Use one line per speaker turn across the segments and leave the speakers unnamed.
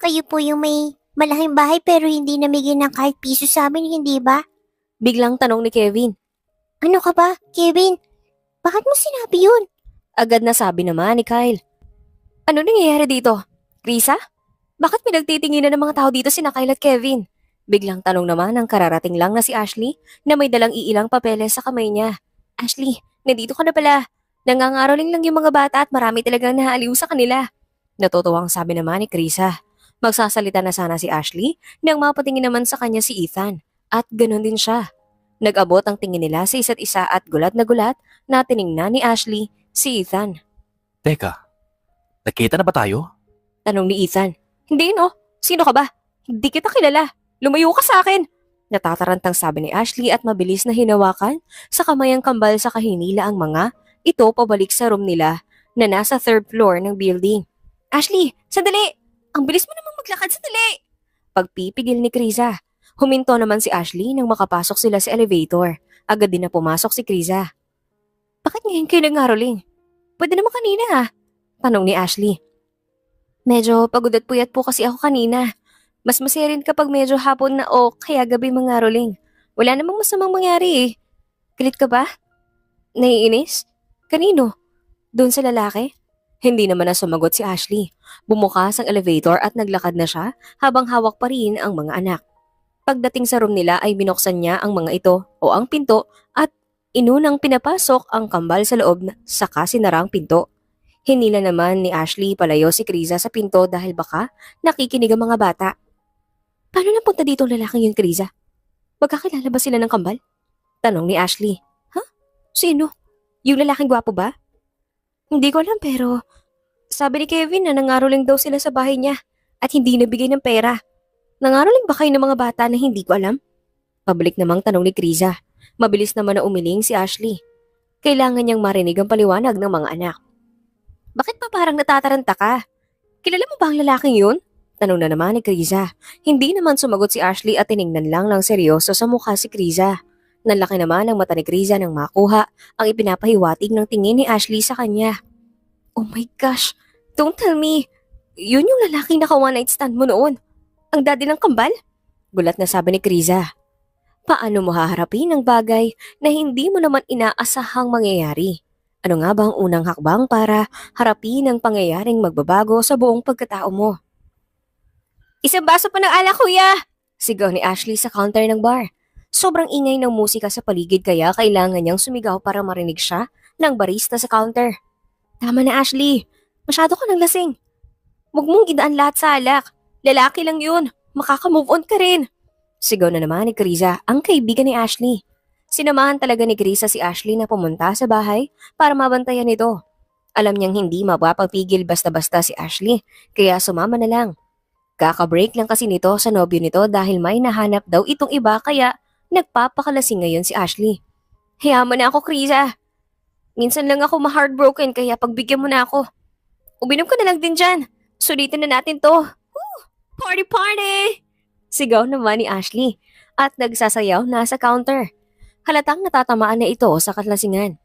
Kayo po yung may malaking bahay pero hindi namigay ng kahit piso sa amin, hindi ba?
Biglang tanong ni Kevin.
Ano ka ba, Kevin? Bakit mo sinabi yun?
Agad na sabi naman ni Kyle. Ano nangyayari dito? Krisa? Bakit pinagtitinginan ng mga tao dito sina Kyle at Kevin? Biglang tanong naman ng kararating lang na si Ashley na may dalang iilang papeles sa kamay niya. Ashley, nandito ka na pala. Nangangaroling lang yung mga bata at marami talagang nahaaliw sa kanila. Natutuwang sabi naman ni Krisa. Magsasalita na sana si Ashley nang mapatingin naman sa kanya si Ethan. At ganun din siya. Nag-abot ang tingin nila sa isa't isa at gulat na tiningnan ni Ashley si Ethan.
Teka, nakita na ba tayo?
Tanong ni Ethan. Hindi no, sino ka ba? Hindi kita kilala. Lumayo ka sa akin. Natatarantang sabi ni Ashley at mabilis na hinawakan sa kamay ang kambal sa kahinila ang mga ito pabalik sa room nila na nasa third floor ng building. Ashley, sandali! Ang bilis mo namang maglakad, sandali! Pagpipigil ni Krisa. Huminto naman si Ashley nang makapasok sila sa elevator. Agad din na pumasok si Krisa. Bakit ngayon kayo nag-aroling? Pwede naman kanina ha? Tanong ni Ashley. Medyo pagod at puyat po kasi ako kanina. Mas masaya rin kapag medyo hapon na o kaya gabi mangaroling. Wala namang masamang mangyari eh. Galit ka ba? Naiinis? Kanino? Doon sa lalaki? Hindi naman na sumagot si Ashley. Bumukas ang elevator at naglakad na siya habang hawak pa rin ang mga anak. Pagdating sa room nila ay binuksan niya ang mga ito o ang pinto at inunang pinapasok ang kambal sa loob saka sinara ang pinto. Hinila naman ni Ashley palayo si Krisa sa pinto dahil baka nakikinig ang mga bata. Paano napunta dito ang lalaking yun, Krisa? Magkakilala ba sila ng kambal? Tanong ni Ashley. Ha? Sino? Yung lalaking gwapo ba? Hindi ko alam pero sabi ni Kevin na nangaroling daw sila sa bahay niya at hindi nabigay ng pera. Nangaroling ba kayo ng mga bata na hindi ko alam? Pabalik namang tanong ni Krisa. Mabilis naman na umiling si Ashley. Kailangan niyang marinig ang paliwanag ng mga anak. Bakit pa parang natataranta ka? Kilala mo ba ang lalaking yun? Tanong na naman ni Krisa. Hindi naman sumagot si Ashley at tiningnan lang ng seryoso sa mukha si Krisa. Nanlaki naman ang mata ni Krisa nang makuha ang ipinapahiwatig ng tingin ni Ashley sa kanya. Oh my gosh, don't tell me. Yun yung lalaking naka one night stand mo noon. Ang daddy ng kambal? Gulat na sabi ni Krisa. Paano mo haharapin ang bagay na hindi mo naman inaasahang mangyayari? Ano nga ba ang unang hakbang para harapin ang pangyayaring magbabago sa buong pagkatao mo? Isang baso pa ng alak, kuya! Sigaw ni Ashley sa counter ng bar. Sobrang ingay ng musika sa paligid kaya kailangan niyang sumigaw para marinig siya ng barista sa counter. Tama na, Ashley. Masyado ka nang lasing. Huwag mong idaan lahat sa alak. Lalaki lang yun. Makaka-move on ka rin. Sigaw na naman ni Krisa, ang kaibigan ni Ashley. Sinamahan talaga ni Krisa si Ashley na pumunta sa bahay para mabantayan ito. Alam niyang hindi mapapagpigil basta-basta si Ashley, kaya sumama na lang. Kaka-break lang kasi nito sa nobyo nito dahil may nahanap daw itong iba kaya nagpapakalasing ngayon si Ashley. Hayaan mo na ako, Krisa. Minsan lang ako ma-heartbroken kaya pagbigyan mo na ako. Uminom ka na lang din dyan. Sulitin na natin to. Woo! Party party! Sigaw naman ni Ashley at nagsasayaw na sa counter. Halatang natatamaan na ito sa kalasingan.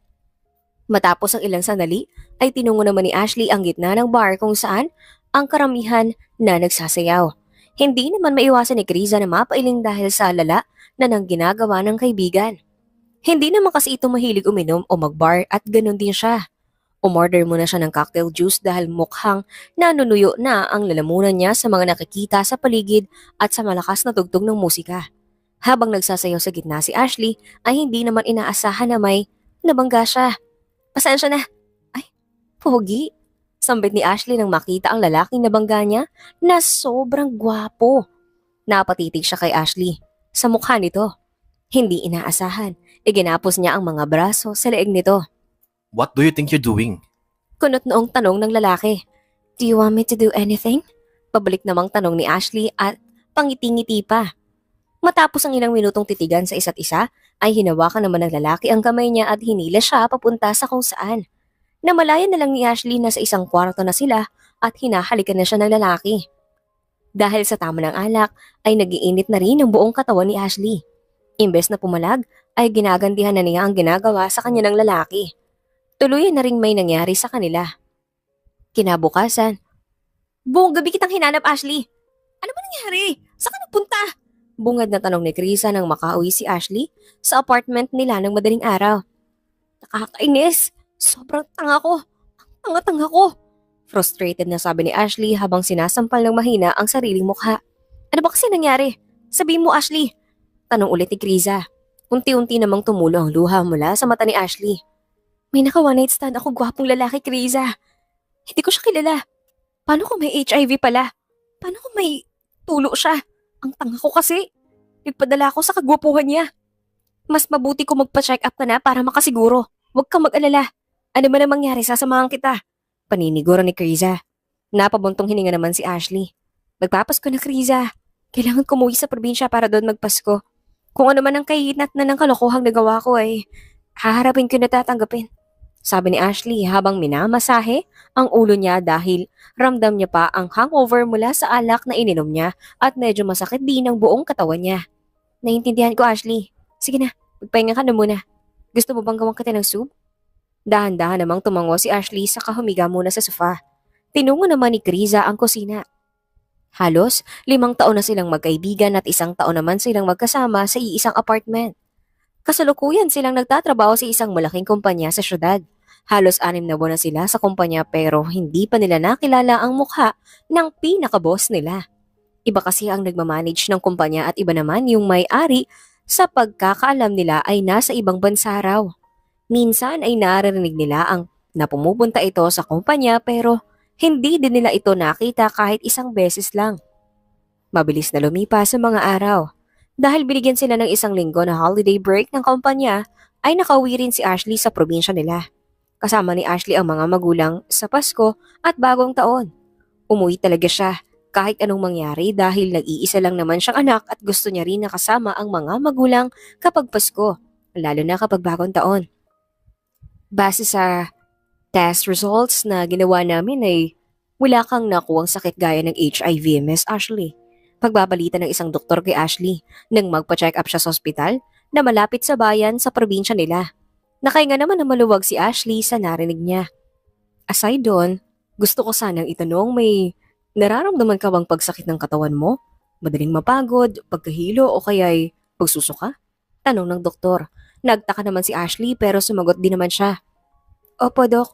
Matapos ang ilang sandali ay tinungo naman ni Ashley ang gitna ng bar kung saan ang karamihan na nagsasayaw. Hindi naman maiwasan ni Krisa na mapailing dahil sa lala na nang ginagawa ng kaibigan. Hindi naman kasi ito mahilig uminom o mag-bar at ganun din siya. Umorder muna siya ng cocktail juice dahil mukhang nanunuyo na ang lalamunan niya sa mga nakikita sa paligid at sa malakas na tugtog ng musika. Habang nagsasayaw sa gitna si Ashley ay hindi naman inaasahan na may nabangga siya. Pasensya na. Ay, pogi. Sambit ni Ashley nang makita ang lalaking nabangga niya na sobrang gwapo. Napatitig siya kay Ashley. Sa mukha nito. Hindi inaasahan. Iginapos niya ang mga braso sa leeg nito.
What do you think you're doing?
Kunot noong tanong ng lalaki. Do you want me to do anything? Pabalik namang tanong ni Ashley at pangiti-ngiti pa. Matapos ang ilang minutong titigan sa isa't isa, ay hinawakan naman ng lalaki ang kamay niya at hinila siya papunta sa kung saan. Namalayan na lang ni Ashley na sa isang kwarto na sila at hinahalikan na siya ng lalaki. Dahil sa tama ng alak, ay nagiinit na rin ang buong katawan ni Ashley. Imbes na pumalag, ay ginagantihan na niya ang ginagawa sa kanya ng lalaki. Tuluyan na ring may nangyari sa kanila. Kinabukasan. Buong gabi kitang hinanap, Ashley. nangyari? Saan ka nagpunta? Bungad na tanong ni Krisa nang makauwi si Ashley sa apartment nila ng madaling araw. Nakakainis. Sobrang tanga ko. Tanga-tanga ko. Frustrated na sabi ni Ashley habang sinasampal ng mahina ang sariling mukha. Ano ba kasi nangyari? Sabihin mo, Ashley. Tanong ulit ni Krisa. Unti-unti namang tumulo ang luha mula sa mata ni Ashley. May naka one night stand ako gwapong lalaki, Krisa. Hindi ko siya kilala. Paano kung may HIV pala? Paano kung may tulo siya? Ang tanga ko kasi. Nagpadala ako sa kagwapuhan niya. Mas mabuti kung magpa-check up ka na para makasiguro. Huwag kang mag-alala. Ano man ang mangyari, sasamahan kita. Paniniguro ni Krisa. Napabuntong hininga naman si Ashley. Magpapasko na, Krisa. Kailangan kumuwi sa probinsya para doon magpasko. Kung ano man ang kahinat na ng kalokohang nagawa ko ay haharapin ko na tatanggapin. Sabi ni Ashley habang minamasahe ang ulo niya dahil ramdam niya pa ang hangover mula sa alak na ininom niya at medyo masakit din ang buong katawan niya. Naiintindihan ko, Ashley. Sige na, magpahinga ka na muna. Gusto mo bang gawang kita ng soup? Dahan-dahan namang tumango si Ashley saka humiga muna sa sofa. Tinungo naman ni Krisa ang kusina. Halos 5 taon na silang magkaibigan at 1 taon naman silang magkasama sa iisang apartment. Kasalukuyan silang nagtatrabaho sa isang malaking kumpanya sa syudad. Halos 6 na buwan na sila sa kumpanya pero hindi pa nila nakilala ang mukha ng pinaka-boss nila. Iba kasi ang nagmamanage ng kumpanya at iba naman yung may-ari sa pagkakaalam nila ay nasa ibang bansa raw. Minsan ay naririnig nila ang napumupunta ito sa kumpanya pero hindi din nila ito nakita kahit 1 beses lang. Mabilis na lumipas sa mga araw. Dahil binigyan sila ng 1 linggo na holiday break ng kumpanya, ay nakauwi rin si Ashley sa probinsya nila. Kasama ni Ashley ang mga magulang sa Pasko at Bagong Taon. Umuwi talaga siya kahit anong mangyari dahil nag-iisa lang naman siyang anak at gusto niya rin nakasama ang mga magulang kapag Pasko, lalo na kapag Bagong Taon. Base sa test results na ginawa namin ay wala kang nakuwang sakit gaya ng HIV, Miss Ashley. Pagbabalita ng isang doktor kay Ashley nang magpa-check up siya sa ospital na malapit sa bayan sa probinsya nila. Nakahinga naman na maluwag si Ashley sa narinig niya. Aside doon, gusto ko sanang itanong may nararamdaman ka bang pagsakit ng katawan mo? Madaling mapagod, pagkahilo o kaya'y pagsusuka? Tanong ng doktor. Nagtaka naman si Ashley pero sumagot din naman siya. Opo, Dok.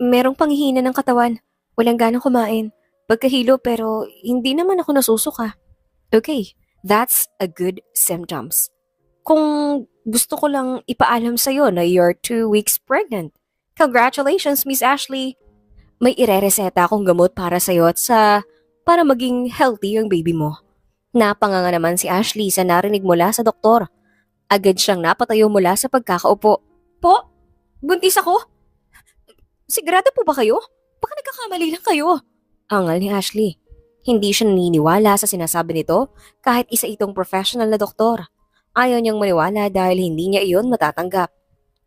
Merong panghihina ng katawan. Walang ganang kumain. Pagkahilo pero hindi naman ako nasusuka. Okay, that's a good symptoms. Kung gusto ko lang ipaalam sa'yo na you're 2 weeks pregnant. Congratulations, Miss Ashley. May irereseta akong gamot para sa'yo at para maging healthy yung baby mo. Napanganga naman si Ashley sa narinig mula sa doktor. Agad siyang napatayo mula sa pagkakaupo. Po? Buntis ako? Sigurado po ba kayo? Baka nagkakamali lang kayo. Angal ni Ashley. Hindi siya naniniwala sa sinasabi nito kahit isa itong professional na doktor. Ayaw niyang maniwala dahil hindi niya iyon matatanggap.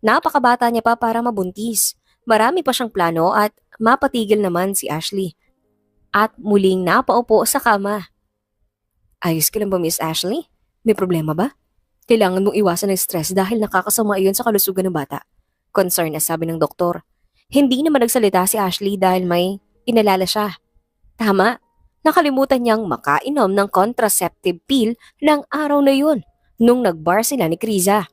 Napakabata niya pa para mabuntis. Marami pa siyang plano at mapatigil naman si Ashley. At muling napaupo sa kama. Ayos ka lang ba, Miss Ashley? May problema ba? Kailangan mong iwasan ng stress dahil nakakasama iyon sa kalusugan ng bata. Concern na sabi ng doktor. Hindi naman nagsalita si Ashley dahil may inalala siya. Tama, nakalimutan niyang makainom ng contraceptive pill ng araw na yun nung nagbar sila ni Krisa.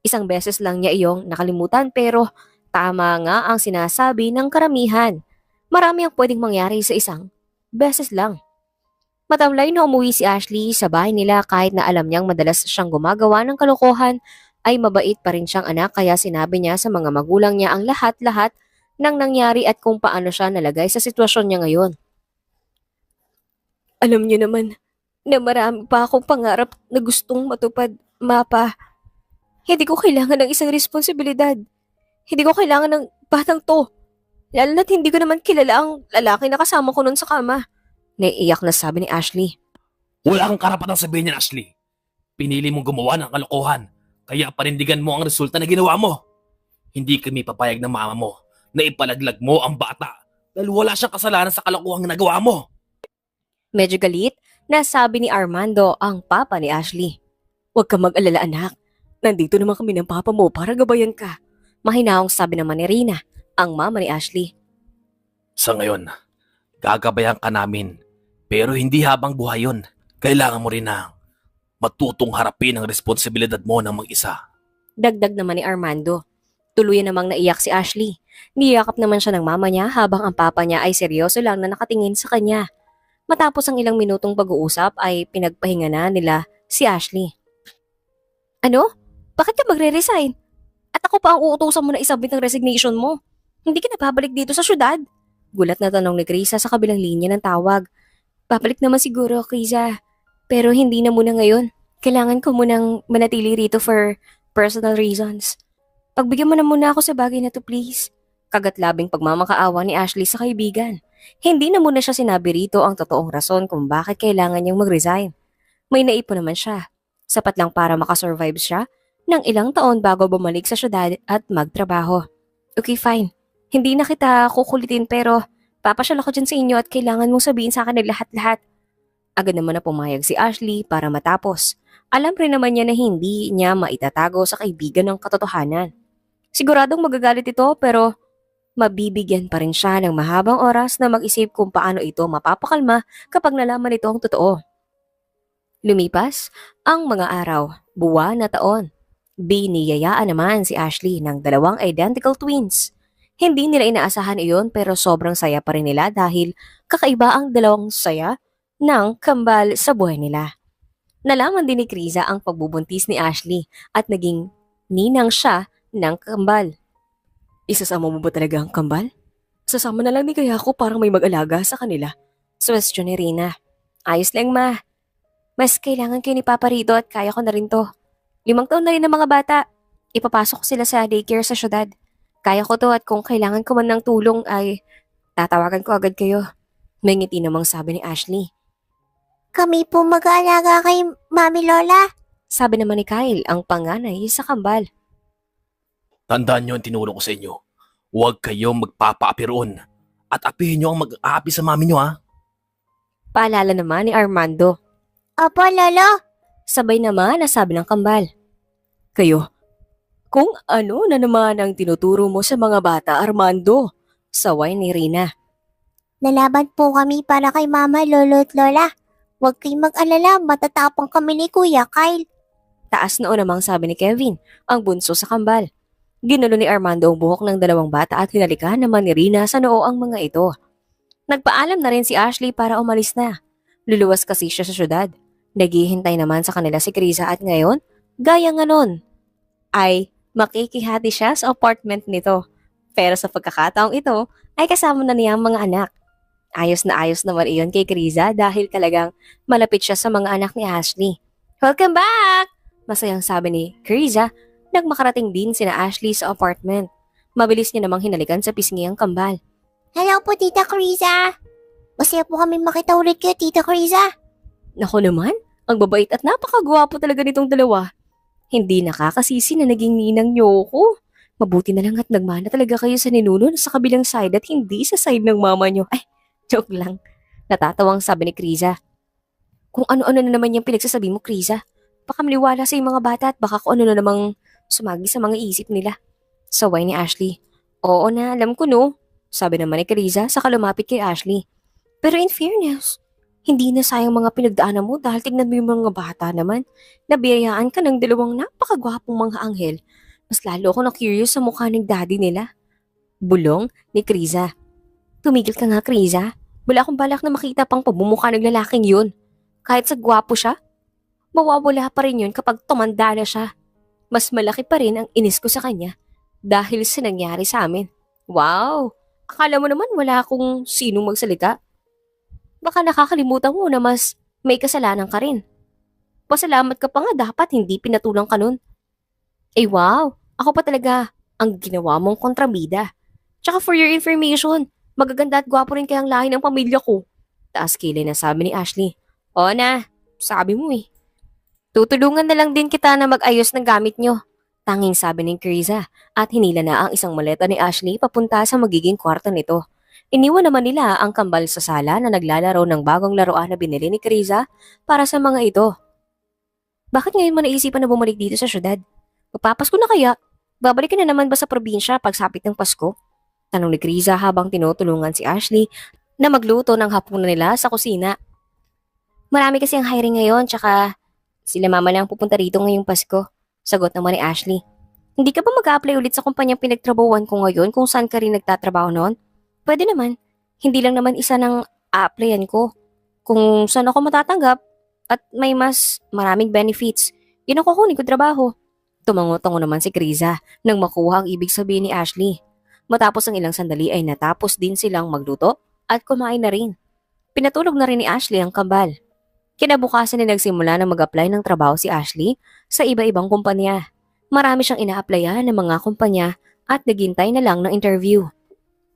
1 beses lang niya iyong nakalimutan pero tama nga ang sinasabi ng karamihan. Marami ang pwedeng mangyari sa 1 beses lang. Matamlay na umuwi si Ashley sa bahay nila kahit na alam niyang madalas siyang gumagawa ng kalokohan ay mabait pa rin siyang anak kaya sinabi niya sa mga magulang niya ang lahat-lahat ng nangyari at kung paano siya nalagay sa sitwasyon niya ngayon. Alam niyo naman na marami pa akong pangarap na gustong matupad, Mapa. Hindi ko kailangan ng isang responsibilidad. Hindi ko kailangan ng batang to. Lalo na't hindi ko naman kilala ang lalaki na kasama ko noon sa kama. Naiiyak na sabi ni Ashley.
Wala kang karapatang sabihin yan, Ashley. Pinili mong gumawa ng kalokohan, kaya panindigan mo ang resulta na ginawa mo. Hindi kami papayag ng mama mo na ipalaglag mo ang bata dahil wala siyang kasalanan sa kalokohang nagawa mo.
Medyo galit na sabi ni Armando ang papa ni Ashley. Huwag kang mag-alala, anak. Nandito naman kami ng papa mo para gabayan ka. Mahinaong sabi naman ni Rina, ang mama ni Ashley.
Sa ngayon, gagabayan ka namin. Pero hindi habang buhay yun. Kailangan mo rin na matutong harapin ang responsibilidad mo ng mag-isa.
Dagdag naman ni Armando. Tuluyan namang naiyak si Ashley. Niyakap naman siya ng mama niya habang ang papa niya ay seryoso lang na nakatingin sa kanya. Matapos ang ilang minutong pag-uusap ay pinagpahinga na nila si Ashley. Ano? Bakit ka magre-resign? At ako pa ang uutusan mo na isubmit ang resignation mo. Hindi ka na babalik dito sa syudad? Gulat na tanong ni Krisa sa kabilang linya ng tawag. Babalik naman siguro, Krisa. Pero hindi na muna ngayon. Kailangan ko munang manatili rito for personal reasons. Pagbigyan mo na muna ako sa bagay na to, please. Kagat-labing pagmamakaawa ni Ashley sa kaibigan. Hindi na muna siya sinabi rito ang totoong rason kung bakit kailangan niyang mag-resign. May naipon naman siya. Sapat lang para makasurvive siya ng ilang taon bago bumalik sa syudad at magtrabaho. Okay, fine. Hindi na kita kukulitin pero papasyal ako dyan sa inyo at kailangan mong sabihin sa akin ng lahat-lahat. Agad naman na pumayag si Ashley para matapos. Alam rin naman niya na hindi niya maitatago sa kaibigan ng katotohanan. Siguradong magagalit ito pero mabibigyan pa rin siya ng mahabang oras na mag-isip kung paano ito mapapakalma kapag nalaman nito ang totoo. Lumipas ang mga araw, buwan na taon. Biniyayaan naman si Ashley ng dalawang identical twins. Hindi nila inaasahan iyon pero sobrang saya pa rin nila dahil kakaiba ang dalawang saya ng kambal sa buhay nila. Nalaman din ni Krisa ang pagbubuntis ni Ashley at naging ninang siya ng kambal. Isasama mo ba talaga ang kambal? Sasama na lang ni Kayako parang may mag-alaga sa kanila. Question ni Rina. Ayos lang ma. Mas kailangan kayo ni Papa rito at kaya ko na rin to. 5 taon na rin ng mga bata. Ipapasok ko sila sa daycare sa syudad. Kaya ko to at kung kailangan ko man ng tulong ay tatawagan ko agad kayo. May ngiti namang sabi ni Ashley.
Kami po mag-aalaga kay Mami Lola.
Sabi naman ni Kyle ang panganay sa kambal.
Tandaan niyo ang tinuro ko sa inyo. Huwag kayong magpapaapi roon. At apihin niyo ang mag-aapi sa mami niyo ha.
Paalala naman ni Armando.
Opo, Lolo.
Sabay naman na sabi ng kambal. Kayo, kung ano na naman ang tinuturo mo sa mga bata, Armando? Saway ni Rina.
Nalaban po kami para kay Mama, Lolo at Lola. Huwag kayong mag-alala, matatapang kami ni Kuya Kyle.
Taas noon namang sabi ni Kevin, ang bunso sa kambal. Ginulo ni Armando ang buhok ng dalawang bata at hinalikan naman ni Rina sa noo ang mga ito. Nagpaalam na rin si Ashley para umalis na. Luluwas kasi siya sa syudad. Naghihintay naman sa kanila si Krisa at ngayon, gaya nga nun, ay makikihati siya sa apartment nito. Pero sa pagkakataong ito, ay kasama na niya ang mga anak. Ayos na ayos naman iyon kay Krisa dahil talagang malapit siya sa mga anak ni Ashley. Welcome back! Masayang sabi ni Krisa nang makarating din sina Ashley sa apartment. Mabilis niya namang hinalikan sa pisngi ang kambal.
Hello po, Tita Krisa. Masaya po kami makita ulit kayo, Tita Krisa.
Nako naman, ang babait at napakagwapo talaga nitong dalawa. Hindi nakakasisi na naging ninang niyo ko. Mabuti na lang at nagmana talaga kayo sa ninuno sa kabilang side at hindi sa side ng mama niyo. Ay, joke lang. Natatawang sabi ni Krisa. Kung ano-ano na naman yung pinagsasabi mo, Krisa. Baka maniwala sa mga bata at baka kung ano na namang sumagi sa mga isip nila. Saway ni Ashley. Oo na, alam ko no. Sabi naman ni Krisa saka lumapit kay Ashley. Pero in fairness, hindi na sayang mga pinagdaanan mo dahil tignan mo yung mga bata naman. Nabiyayaan ka ng dalawang napakagwapong mga anghel. Mas lalo ako na-curious sa mukha ng daddy nila. Bulong ni Krisa. Tumigil ka nga, Krisa. Wala akong balak na makita pang pabumukha ng lalaking yun. Kahit sa gwapo siya, mawawala pa rin yun kapag tumanda na siya. Mas malaki pa rin ang inis ko sa kanya dahil sa nangyari sa amin. Wow! Akala mo naman wala akong sinong magsalita. Baka nakakalimutan mo na mas may kasalanan ka rin. Pasalamat ka pa nga dapat hindi pinatulang ka nun. Eh wow! Ako pa talaga ang ginawa mong kontrabida. Tsaka for your information, magaganda at gwapo rin kayang lahi ng pamilya ko. Taas kilay na sabi ni Ashley. O na, sabi mo eh. Tutulungan na lang din kita na mag-ayos ng gamit nyo. Tanging sabi ni Krisa at hinila na ang isang maleta ni Ashley papunta sa magiging kwarto nito. Iniwan naman nila ang kambal sa sala na naglalaro ng bagong laruan na binili ni Krisa para sa mga ito. Bakit ngayon mo naisipan na bumalik dito sa syudad? Magpapasko na kaya? Babalik ka na naman ba sa probinsya pagsapit ng Pasko? Tanong ni Krisa habang tinutulungan si Ashley na magluto ng hapunan nila sa kusina. Marami kasi ang hiring ngayon, tsaka sila mama lang pupunta rito ngayong Pasko. Sagot naman ni Ashley. Hindi ka ba mag-a-apply ulit sa kumpanyang pinagtrabahuan ko ngayon kung saan ka rin nagtatrabaho noon? Pwede naman. Hindi lang naman isa ng a-applyan ko. Kung saan ako matatanggap at may mas maraming benefits, yun ang kukunin ko trabaho. Tumango-tango naman si Kriza nang makuha ang ibig sabihin ni Ashley. Matapos ang ilang sandali ay natapos din silang magluto at kumain na rin. Pinatulog na rin ni Ashley ang kambal. Kinabukasan ay nagsimula na mag-apply ng trabaho si Ashley sa iba-ibang kumpanya. Marami siyang ina-applyan ng mga kumpanya at naghintay na lang ng interview.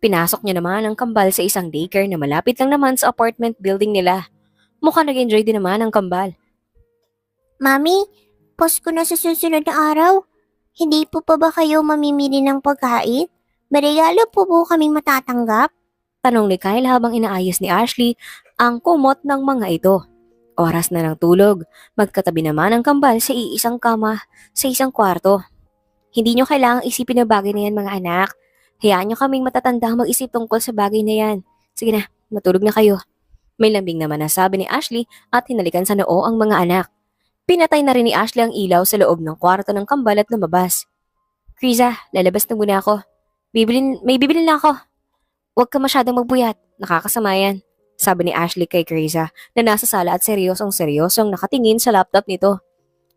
Pinasok niya naman ang kambal sa isang daycare na malapit lang naman sa apartment building nila. Mukhang nag-enjoy din naman ang kambal.
Mami, Pasko na sa susunod na araw. Hindi po pa ba kayo mamimili ng pagkain? May regalo po kaming matatanggap?
Tanong ni Kyle habang inaayos ni Ashley ang kumot ng mga ito. Oras na ng tulog, magkatabi naman ang kambal sa iisang kama sa isang kwarto. Hindi nyo kailangang isipin na bagay na yan mga anak. Hayaan nyo kaming matatandang mag-isip tungkol sa bagay na yan. Sige na, matulog na kayo. May lambing naman na sabi ni Ashley at hinalikan sa noo ang mga anak. Pinatay na rin ni Ashley ang ilaw sa loob ng kwarto ng kambal at lumabas. Kriza, lalabas na muna ako. May bibilin lang ako. Huwag ka masyadong magbuyat, nakakasama yan. Sabi ni Ashley kay Kriza na nasa sala at seryosong nakatingin sa laptop nito.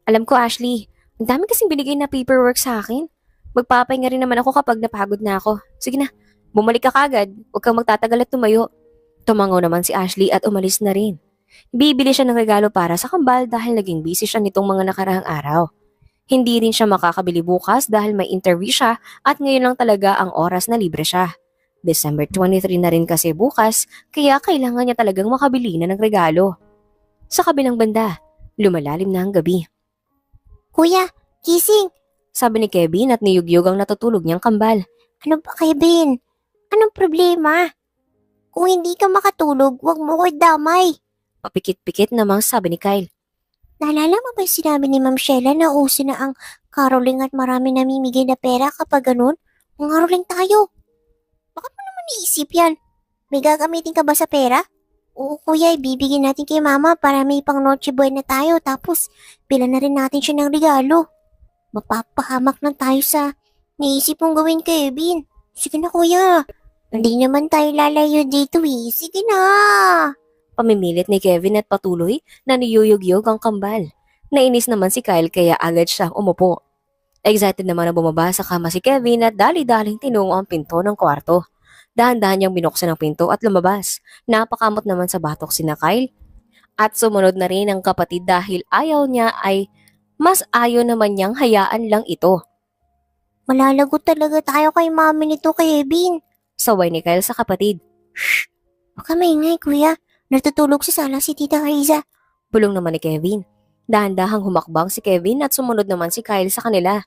Alam ko Ashley, ang dami kasing binigay na paperwork sa akin. Magpapahinga rin naman ako kapag napagod na ako. Sige na, bumalik ka kagad, huwag kang magtatagal at tumayo. Tumango naman si Ashley at umalis na rin. Bibili siya ng regalo para sa kambal dahil naging busy siya nitong mga nakarahang araw. Hindi rin siya makakabili bukas dahil may interview siya at ngayon lang talaga ang oras na libre siya. December 23 na rin kasi bukas, kaya kailangan niya talagang makabili na ng regalo. Sa kabilang banda, lumalalim na ang gabi.
Kuya, gising!
Sabi ni Kevin at niyugyug ang natutulog niyang kambal.
Ano ba, Kevin? Anong problema? Kung hindi ka makatulog, huwag mo ko damay.
Papikit-pikit namang sabi ni Kyle.
Naalala mo ba yung sinabi ni Ma'am Sheila na uso na ang caroling at marami namimigay na pera kapag ganun? Mangaroling tayo. Baka mo naman iisip yan. May gagamitin ka ba sa pera? Oo kuya, ibibigay natin kay mama para may pang Noche Buena tayo tapos bilan na rin natin siya ng regalo. Mapapahamak na tayo sa naisip mong gawin, Kevin. Sige na kuya. Hindi naman tayo lalayo dito eh. Sige na.
Pamimilit ni Kevin at patuloy na niyuyugyog ang kambal. Nainis naman si Kyle kaya agad siyang umupo. Excited naman na bumaba sa kama si Kevin at dali-daling tinungo ang pinto ng kwarto. Dahan-dahan niyang binuksan ang pinto at lumabas. Napakamot naman sa batok sina Kyle. At sumunod na rin ang kapatid dahil ayaw niya ay mas ayaw naman niyang hayaan lang ito.
Malalagot talaga tayo kay mami nito, Kevin.
Saway ni Kyle sa kapatid.
Shh! Baka maingay, kuya. Natutulog sa sala si Tita Riza.
Bulong naman ni Kevin. Dahan-dahang humakbang si Kevin at sumunod naman si Kyle sa kanila.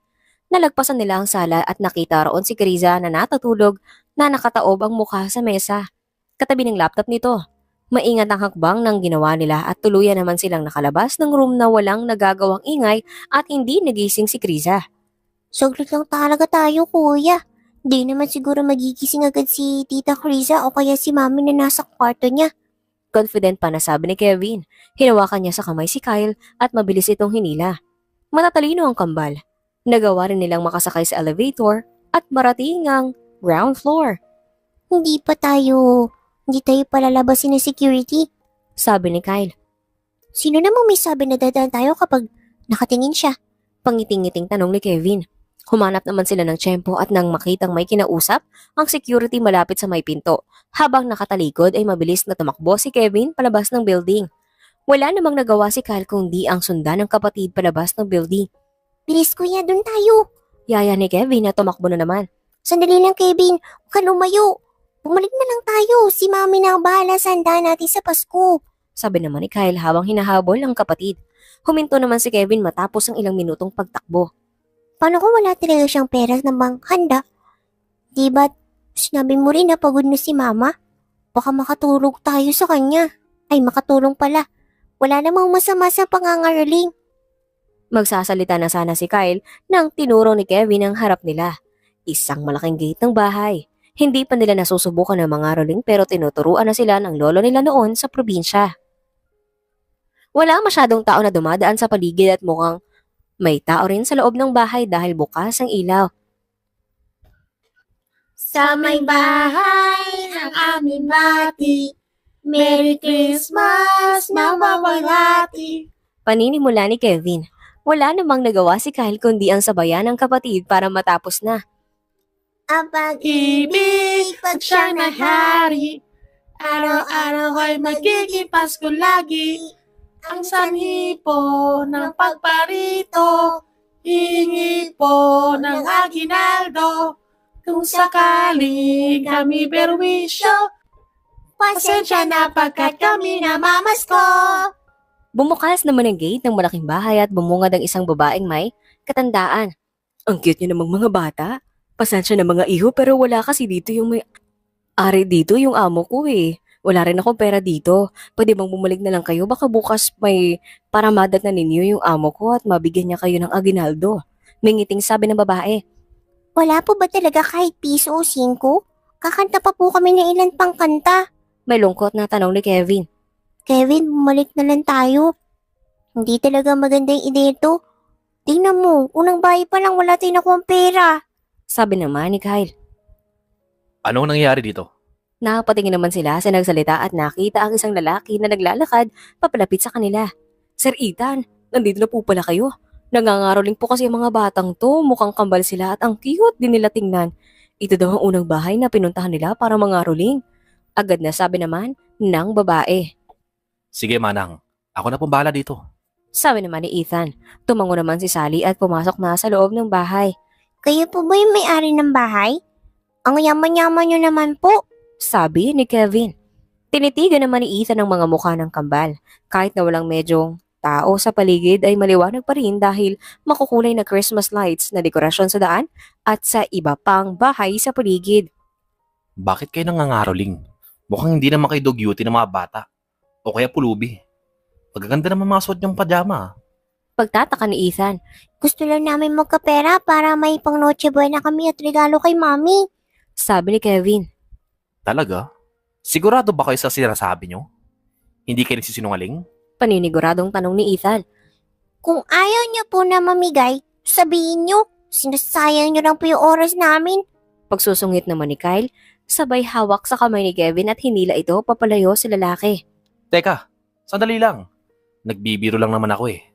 Nalagpasan nila ang sala at nakita roon si Kriza na natutulog na nakataob ang mukha sa mesa. Katabi ng laptop nito. Maingat ang hakbang ng ginawa nila at tuluyan naman silang nakalabas ng room na walang nagagawang ingay at hindi nagising si Kriza.
Saglit lang talaga tayo, kuya. Di naman siguro magigising agad si Tita Kriza o kaya si mami na nasa kwarto niya.
Confident pa na sabi ni Kevin. Hinawakan niya sa kamay si Kyle at mabilis itong hinila. Matatalino ang kambal. Nagawa rin nilang makasakay sa elevator at marating ang ground floor.
Hindi tayo palalabasin ng security.
Sabi ni Kyle.
Sino namang may sabi na dadaan tayo kapag nakatingin siya?
Pangiting-ngiting tanong ni Kevin. Humanap naman sila ng tiyempo at nang makitang may kinausap, ang security malapit sa may pinto. Habang nakatalikod ay mabilis na tumakbo si Kevin palabas ng building. Wala namang nagawa si Kyle kundi ang sundan ng kapatid palabas ng building.
Bilis kuya, dun tayo.
Yaya ni Kevin na tumakbo na naman.
Sandali lang, Kevin. Huwag ka lumayo. Bumalik na lang tayo. Si mami na ang bahala sa handa natin sa Pasko.
Sabi naman ni Kyle habang hinahabol ang kapatid. Huminto naman si Kevin matapos ang ilang minutong pagtakbo.
Paano kung wala talaga siyang pera na bang handa? Di ba sinabi mo rin na pagod na si mama? Baka makatulog tayo sa kanya. Ay, makatulong pala. Wala namang masama sa pangangaroling.
Magsasalita na sana si Kyle nang tinuro ni Kevin ang harap nila. Isang malaking gate ng bahay. Hindi pa nila nasusubukan ng mga roling pero tinuturuan na sila ng lolo nila noon sa probinsya. Wala masyadong tao na dumadaan sa paligid at mukhang may tao rin sa loob ng bahay dahil bukas ang ilaw.
Sa may bahay ng aming bati, Merry Christmas, mamawalati.
Paninimula ni Kevin. Wala namang nagawa si Kyle kundi ang sabayan ng kapatid para matapos na.
Ang pag-ibig, pag siyang nahari, araw-araw ay magiging Pasko lagi. Ang sanhi po ng pagparito, hingi po ng aginaldo. Kung sakali kami berwisyo, pasensya na pagkat kami namamasko.
Bumukas naman ang gate ng malaking bahay at bumungad ang isang babaeng may katandaan. Ang cute niyo namang mga bata. Pasensya na mga iho pero wala kasi dito yung may... Ari dito yung amo ko eh. Wala rin akong pera dito. Pwede bang bumalik na lang kayo? Baka bukas may paramadat na ninyo yung amo ko at mabigyan niya kayo ng aginaldo. May ngiting sabi ng babae.
Wala po ba talaga kahit piso o 5? Kakanta pa po kami ng ilan pang kanta.
May lungkot na tanong ni Kevin.
Kevin, bumalik na lang tayo. Hindi talaga maganda yung ideya to. Tingnan mo, unang bahay pa lang wala tayong nakuha pera.
Sabi naman ni Kyle.
Anong nangyayari dito?
Nakapatingin naman sila sa nagsalita at nakita ang isang lalaki na naglalakad papalapit sa kanila. Sir Ethan, nandito na po pala kayo. Nangangaroling po kasi ang mga batang to. Mukhang kambal sila at ang cute din nila tingnan. Ito daw ang unang bahay na pinuntahan nila para mangaroling. Agad na sabi naman ng babae.
Sige manang, ako na pong bahala dito.
Sabi naman ni Ethan. Tumango naman si Sally at pumasok na sa loob ng bahay.
Kayo po ba yung may-ari ng bahay? Ang yaman-yaman nyo naman po.
Sabi ni Kevin. Tinitigan naman ni Ethan ang mga mukha ng kambal. Kahit na walang medyong tao sa paligid ay maliwanag pa rin dahil makukulay na Christmas lights na dekorasyon sa daan at sa iba pang bahay sa paligid.
Bakit kayo nangangaroling? Mukhang hindi naman kayo dugyuti ng mga bata. O kaya pulubi. Magaganda naman mga suot niyong pajama.
Pagtataka ni Ethan.
Gusto lang namin magkapera para may pang Noche Buena kami at regalo kay Mami.
Sabi ni Kevin.
Talaga? Sigurado ba kayo sa sinasabi niyo? Hindi kayo nagsisinungaling?
Paniniguradong tanong ni Ethan.
Kung ayaw niyo po na mamigay, sabihin niyo. Sinasayang niyo lang po yung oras namin.
Pagsusungit naman ni Kyle, sabay hawak sa kamay ni Kevin at hinila ito papalayo sa lalaki.
Teka, sandali lang. Nagbibiro lang naman ako eh.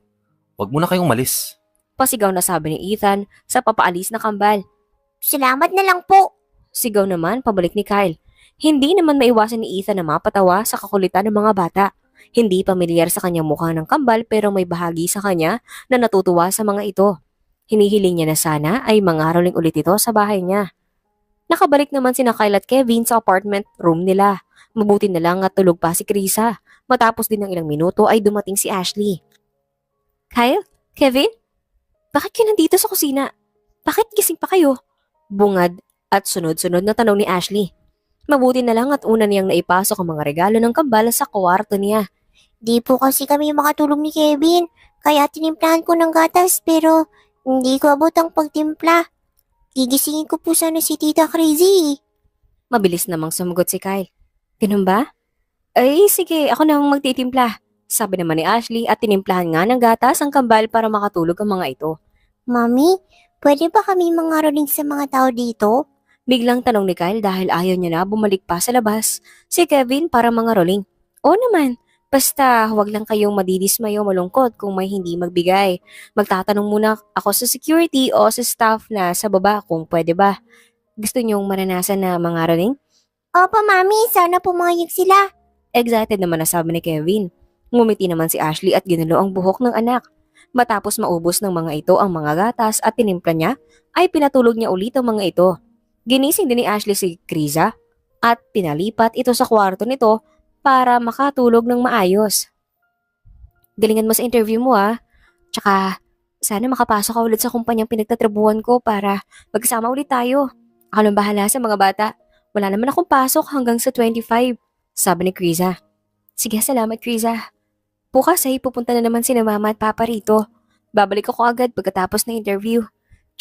Huwag mo na kayong malis.
Pasigaw na sabi ni Ethan sa papaalis na kambal.
Salamat na lang po.
Sigaw naman pabalik ni Kyle. Hindi naman maiwasan ni Ethan na mapatawa sa kakulitan ng mga bata. Hindi pamilyar sa kanyang mukha ng kambal pero may bahagi sa kanya na natutuwa sa mga ito. Hinihiling niya na sana ay mangaroling ulit ito sa bahay niya. Nakabalik naman sina Kyle at Kevin sa apartment room nila. Mabuti na lang at tulog pa si Krisa. Matapos din ng ilang minuto ay dumating si Ashley. Kyle? Kevin? Bakit kayo nandito sa kusina? Bakit gising pa kayo? Bungad at sunod-sunod na tanong ni Ashley. Mabuti na lang at una niyang naipasok ang mga regalo ng kambal sa kwarto niya.
Di po kasi kami makatulog ni Kevin. Kaya tinimplahan ko ng gatas pero hindi ko abot ang pagtimpla. Gigisingin ko po sana si Tita Crazy.
Mabilis namang sumagot si Kyle. Ganun ba? Ay, sige, ako nang magtitimpla. Sabi naman ni Ashley at tinimplahan nga ng gatas ang kambal para makatulog ang mga ito.
Mami, pwede ba kami mangaroling sa mga tao dito?
Biglang tanong ni Kyle dahil ayaw niya na bumalik pa sa labas si Kevin para mangaroling. Oo naman, basta huwag lang kayong madidismay o malungkot kung may hindi magbigay. Magtatanong muna ako sa security o sa staff na sa baba kung pwede ba. Gusto niyong maranasan na mangaroling?
Opo, Mami, sana pumayag sila.
Excited naman na sabi ni Kevin. Ngumiti naman si Ashley at ginulo ang buhok ng anak. Matapos maubos ng mga ito ang mga gatas at tinimpla niya, ay pinatulog niya ulit ang mga ito. Ginising din ni Ashley si Krisa at pinalipat ito sa kwarto nito para makatulog ng maayos. Galingan mo sa interview mo Tsaka sana makapasok ka ulit sa kumpanyang pinagtatrabuhan ko para magsama ulit tayo. Ako nang bahala sa mga bata. Wala naman akong pasok hanggang sa 25, sabi ni Krisa. Sige, salamat Krisa. Bukas ay pupunta na naman si mama at papa rito. Babalik ako agad pagkatapos ng interview.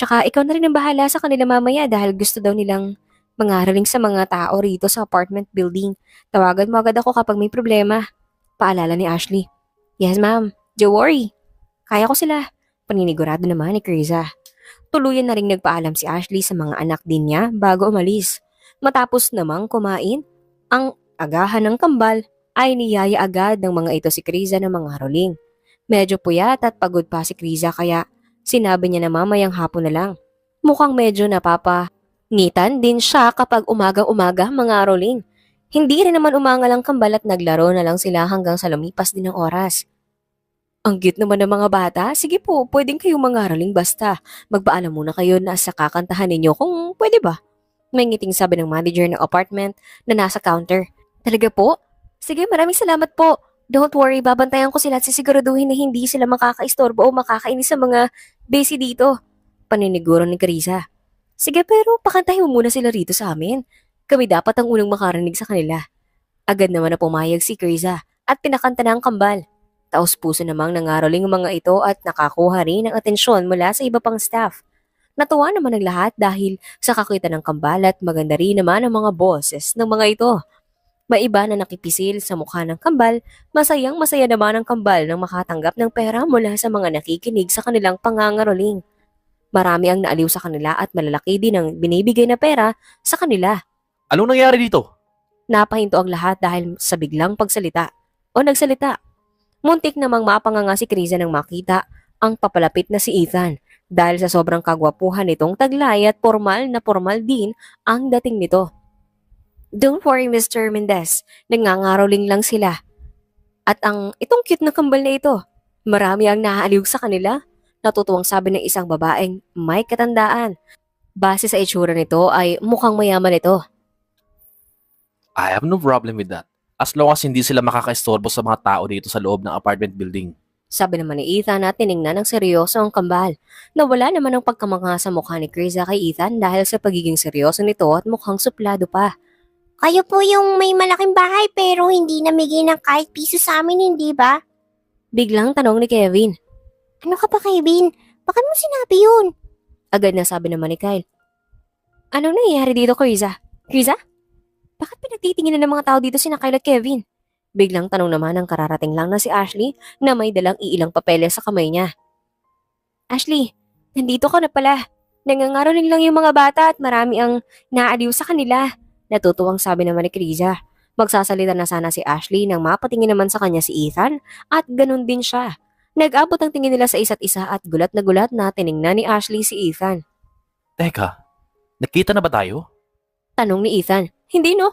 Tsaka ikaw na rin ang bahala sa kanila mamaya dahil gusto daw nilang mangaraling sa mga tao rito sa apartment building. Tawagan mo agad ako kapag may problema. Paalala ni Ashley. Yes, ma'am. Don't worry. Kaya ko sila. Paninigurado naman ni Criza. Tuluyan na rin nagpaalam si Ashley sa mga anak din niya bago umalis. Matapos namang kumain, ang agahan ng kambal ay niyaya agad ng mga ito si Criza ng mga haroling. Medyo puyat at pagod pa si Criza kaya sinabi niya na mamayang hapon na lang. Mukhang medyo napapangitan din siya kapag umagang-umaga mga haroling. Hindi rin naman umangal ang kambal at naglaro na lang sila hanggang sa lumipas din ang oras. Ang cute naman ng mga bata. Sige po, pwedeng kayong mangaroling basta. Magpaalam muna kayo na sa kakantahan ninyo kung pwede ba. May ngiting sabi ng manager ng apartment na nasa counter. Talaga po? Sige, maraming salamat po. Don't worry, babantayan ko sila at sisiguraduhin na hindi sila makakaistorbo o makakainis sa mga busy dito. Paniniguro ni Carissa. Sige, pero pakantahin mo muna sila rito sa amin. Kami dapat ang unang makarinig sa kanila. Agad naman na pumayag si Carissa at pinakanta na ang kambal. Taos-puso namang nangaroling ang mga ito at nakakuha rin ng atensyon mula sa iba pang staff. Natuwa naman ang lahat dahil sa kakita ng kambal at maganda rin naman ang mga boses ng mga ito. May iba na nakipisil sa mukha ng kambal, masayang masaya naman ang kambal nang makatanggap ng pera mula sa mga nakikinig sa kanilang pangangaroling. Marami ang naaliw sa kanila at malalaki din ang binibigay na pera sa kanila.
Anong nangyari dito?
Napahinto ang lahat dahil sa biglang pagsalita o nagsalita. Muntik namang mapanganga si Criza nang makita ang papalapit na si Ethan dahil sa sobrang kagwapuhan nitong taglay at formal na formal din ang dating nito. Don't worry, Mr. Mendez. Nangangaroling lang sila. At itong cute na kambal na ito, marami ang naaaliw sa kanila. Natutuwang sabi ng isang babaeng may katandaan. Base sa itsura nito ay mukhang mayaman ito.
I have no problem with that. As long as hindi sila makakaistorbo sa mga tao dito sa loob ng apartment building.
Sabi naman ni Ethan at tiningnan ng seryoso ang kambal. Nawala naman ang pagkamangha sa mukha ni Criza kay Ethan dahil sa pagiging seryoso nito at mukhang suplado pa.
Kayo po yung may malaking bahay pero hindi namigay ng kahit piso sa amin, hindi ba?
Biglang tanong ni Kevin.
Ano ka pa, Kevin? Bakit mo sinabi yun?
Agad na sabi naman ni Kyle. Anong nangyayari dito, Criza? Criza? Bakit pinagtitingin na ng mga tao dito sina Kyle at Kevin? Biglang tanong naman ng kararating lang na si Ashley na may dalang iilang papeles sa kamay niya. Ashley, nandito ka na pala. Nangangaroling lang yung mga bata at marami ang naaliw sa kanila. Natutuwang sabi naman ni Criza. Magsasalita na sana si Ashley nang mapatingin naman sa kanya si Ethan at ganun din siya. Nag-abot ang tingin nila sa isa't isa at gulat na tiningnan ni Ashley si Ethan.
Teka, nakita na ba tayo?
Tanong ni Ethan. Hindi no?